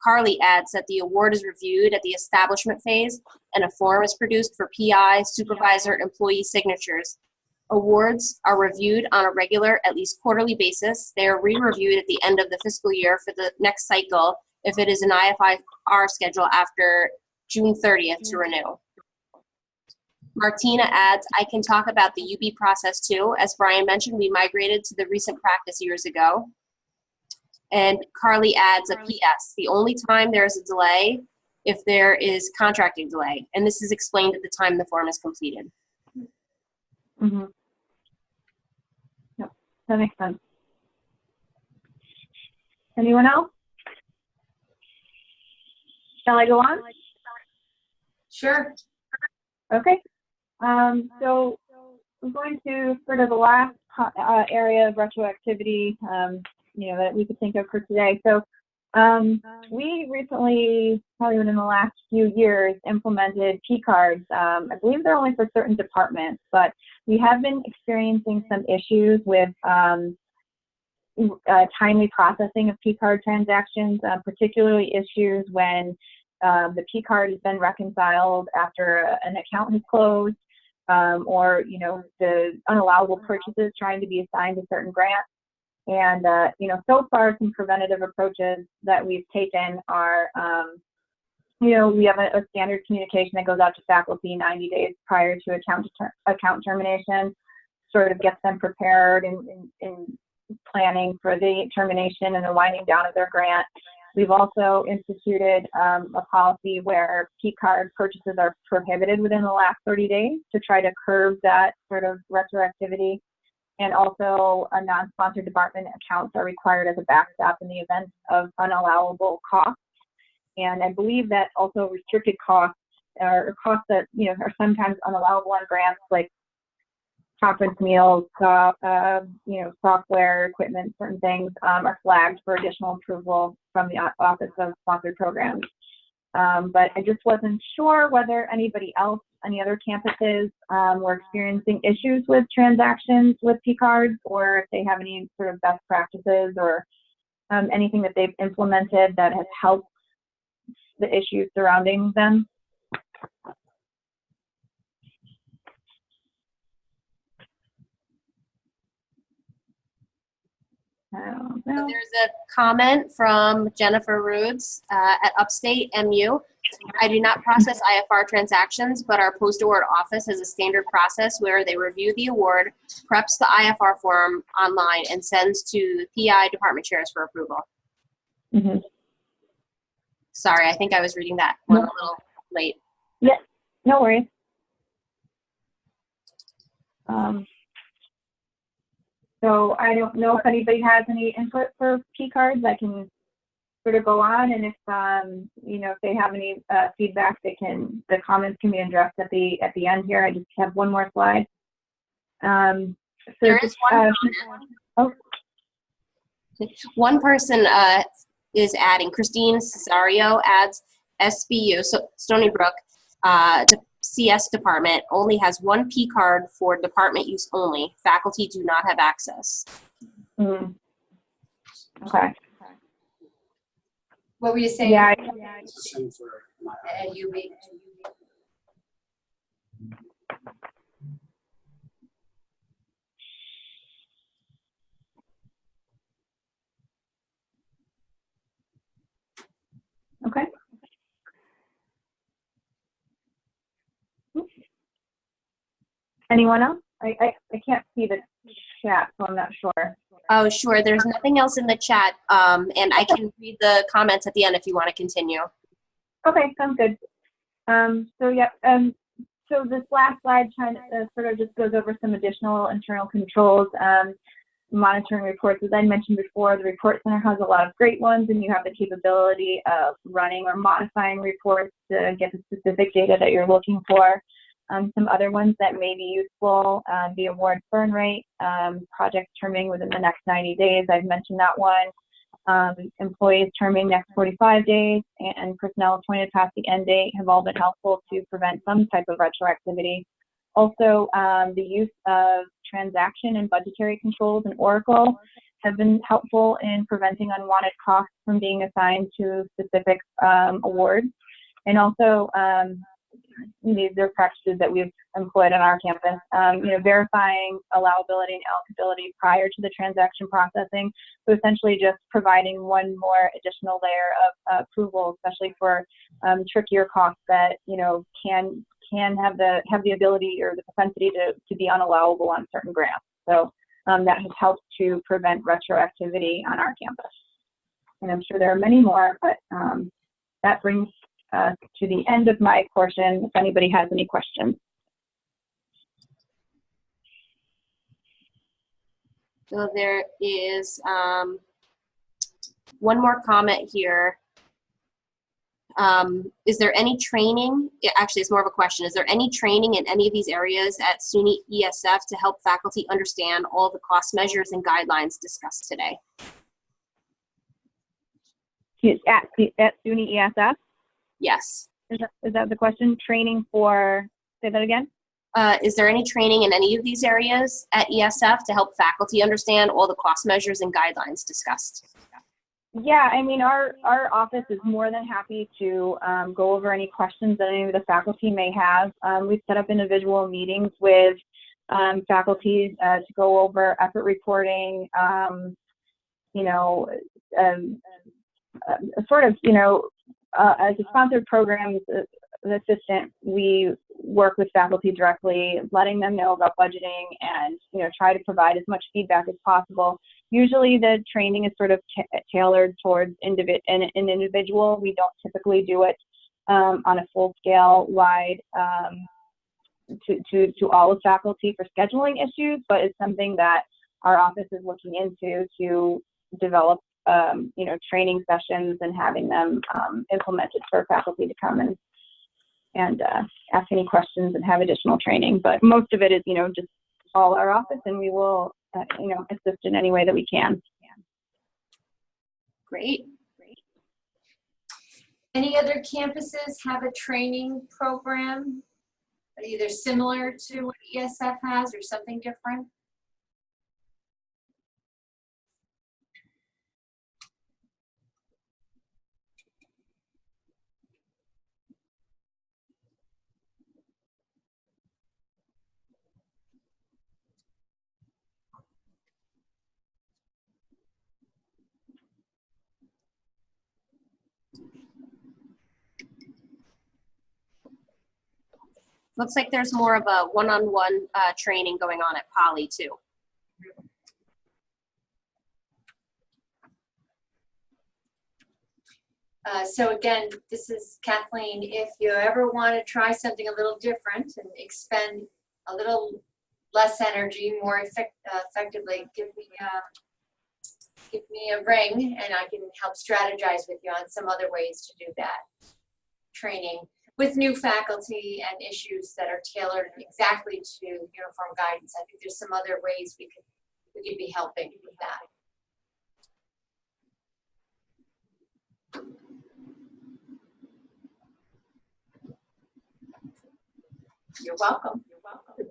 Carly adds that the award is reviewed at the establishment phase, and a form is produced for PI, supervisor, employee signatures. Awards are reviewed on a regular, at least quarterly basis. They are re-reviewed at the end of the fiscal year for the next cycle, if it is an IFR schedule after June 30th to renew. Martina adds, I can talk about the UB process too. As Brian mentioned, we migrated to the recent practice years ago. And Carly adds a PS. The only time there is a delay if there is contracting delay. And this is explained at the time the form is completed. Yep, that makes sense. Anyone else? Shall I go on? Sure. Okay. So I'm going to sort of the last area of retroactivity, that we could think of for today. So we recently, probably within the last few years, implemented P cards. I believe they're only for certain departments, but we have been experiencing some issues with timely processing of P card transactions, particularly issues when the P card has been reconciled after an account has closed, or, you know, the unallowable purchases trying to be assigned to certain grants. And, you know, so far some preventative approaches that we've taken are, you know, we have a standard communication that goes out to faculty 90 days prior to account termination, sort of gets them prepared in planning for the termination and the winding down of their grant. We've also instituted a policy where P card purchases are prohibited within the last 30 days to try to curb that sort of retroactivity. And also non-sponsored department accounts are required as a backstop in the event of unallowable costs. And I believe that also restricted costs or costs that, you know, are sometimes unallowable on grants, like conference meals, you know, software, equipment, certain things are flagged for additional approval from the Office of Sponsored Programs. But I just wasn't sure whether anybody else, any other campuses were experiencing issues with transactions with P cards, or if they have any sort of best practices or anything that they've implemented that has helped the issues surrounding them. So there's a comment from Jennifer Rhodes at Upstate MU. I do not process IFR transactions, but our post-award office has a standard process where they review the award, preps the IFR form online, and sends to PI department chairs for approval. Mm-hmm. Sorry, I think I was reading that one a little late. Yeah, no worries. So I don't know if anybody has any input for P cards. I can sort of go on, and if you know, if they have any feedback, the comments can be addressed at the end here. I just have one more slide. So there is one oh. One person is adding, Christine Cesario adds SBU, so Stony Brook, CS department only has one P card for department use only. Faculty do not have access. Mm. Okay. What were you saying? Yeah. Same for my At UB. Okay. Anyone else? I can't see the chat, so I'm not sure. Oh, sure. There's nothing else in the chat, and I can read the comments at the end if you want to continue. Okay, sounds good. So yeah, so this last slide sort of just goes over some additional internal controls, monitoring reports. As I mentioned before, the Report Center has a lot of great ones, and you have the capability of running or modifying reports to get the specific data that you're looking for. Some other ones that may be useful, the award burn rate, projects terming within the next 90 days. I've mentioned that one. Employees terming next 45 days, and personnel appointed past the end date have all been helpful to prevent some type of retroactivity. Also, the use of transaction and budgetary controls in Oracle have been helpful in preventing unwanted costs from being assigned to specific awards. And also, these are practices that we've employed on our campus, you know, verifying allowability and eligibility prior to the transaction processing. So essentially just providing one more additional layer of approval, especially for trickier costs that, you know, can have the ability or the propensity to be unallowable on certain grants. So that has helped to prevent retroactivity on our campus. And I'm sure there are many more, but that brings to the end of my portion, if anybody has any questions. So there is one more comment here. Is there any training? Actually, it's more of a question. Is there any training in any of these areas at SUNY ESF to help faculty understand all the cost measures and guidelines discussed today? At SUNY ESF? Yes. Is that the question? Training for, say that again? Is there any training in any of these areas at ESF to help faculty understand all the cost measures and guidelines discussed? Yeah, I mean, our office is more than happy to go over any questions that any of the faculty may have. We've set up individual meetings with faculty to go over effort reporting, you know, sort of, you know, as a sponsored programs assistant, we work with faculty directly, letting them know about budgeting and, you know, try to provide as much feedback as possible. Usually the training is sort of tailored towards an individual. We don't typically do it on a full scale wide to all of faculty for scheduling issues, but it's something that our office is looking into to develop, you know, training sessions and having them implemented for faculty to come and ask any questions and have additional training. But most of it is, you know, just call our office and we will, you know, assist in any way that we can. Great. Any other campuses have a training program, either similar to what ESF has or something different? Looks like there's more of a one-on-one training going on at Poly too. So again, this is Kathleen. If you ever want to try something a little different and expend a little less energy more effectively, give me a ring and I can help strategize with you on some other ways to do that training with new faculty and issues that are tailored exactly to uniform guidance. I think there's some other ways we could be helping with that. You're welcome. You're welcome.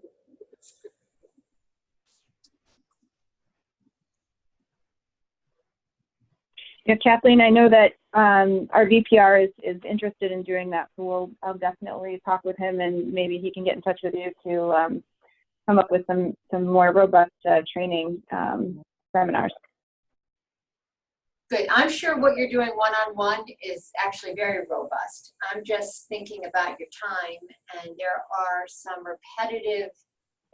Yeah, Kathleen, I know that our VPR is interested in doing that, so I'll definitely talk with him and maybe he can get in touch with you to come up with some more robust training seminars. Good. I'm sure what you're doing one-on-one is actually very robust. I'm just thinking about your time, and there are some repetitive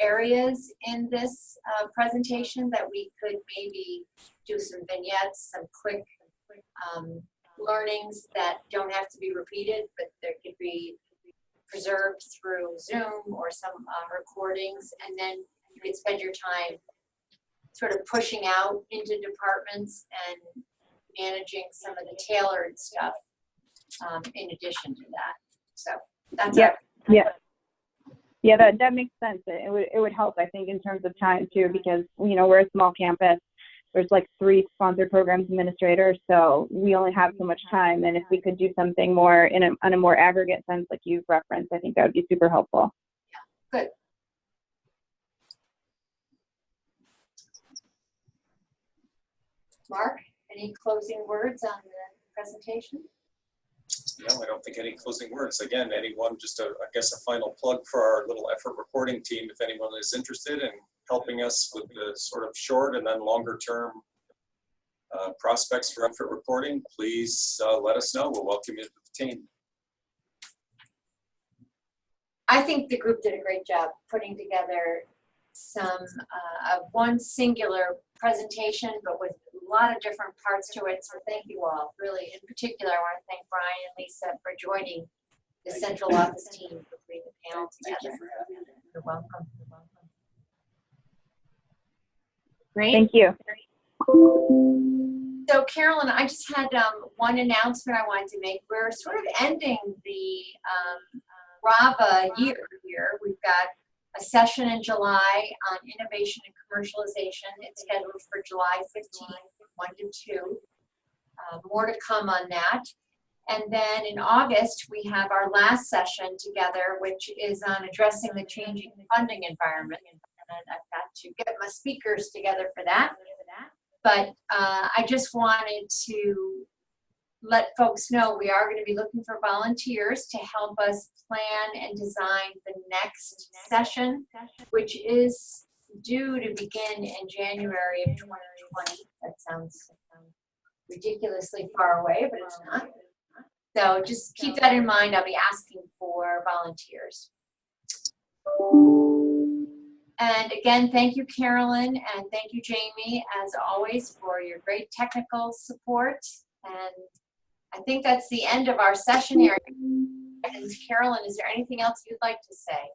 areas in this presentation that we could maybe do some vignettes, some quick learnings that don't have to be repeated, but there could be preserved through Zoom or some recordings, and then you could spend your time sort of pushing out into departments and managing some of the tailored stuff in addition to that. So that's yeah, that makes sense. It would help, I think, in terms of time too, because you know we're a small campus. There's like 3 sponsored programs administrators, so we only have so much time. And if we could do something more on a more aggregate sense, like you've referenced, I think that would be super helpful. Yeah, good. Mark, any closing words on the presentation? No, I don't think any closing words. Again, anyone, just I guess a final plug for our little effort reporting team. If anyone is interested in helping us with the sort of short and then longer term prospects for effort reporting, please let us know. We'll welcome you to the team. I think the group did a great job putting together some one singular presentation, but with a lot of different parts to it. So thank you all. Really, in particular, I want to thank Brian and Lisa for joining the central office team for putting the panel together. You're welcome. You're welcome. Great. Thank you. So Carolyn, I just had one announcement I wanted to make. We're sort of ending the RAVA year here. We've got a session in July on innovation and commercialization. It's scheduled for July 15th, 1 to 2. More to come on that. And then in August, we have our last session together, which is on addressing the changing funding environment. And I've got to get my speakers together for that. But I just wanted to let folks know we are going to be looking for volunteers to help us plan and design the next session, which is due to begin in January of 2020. That sounds ridiculously far away, but it's not. So just keep that in mind. I'll be asking for volunteers. And again, thank you, Carolyn, and thank you, Jamie, as always, for your great technical support. And I think that's the end of our session here. And Carolyn, is there anything else you'd like to say?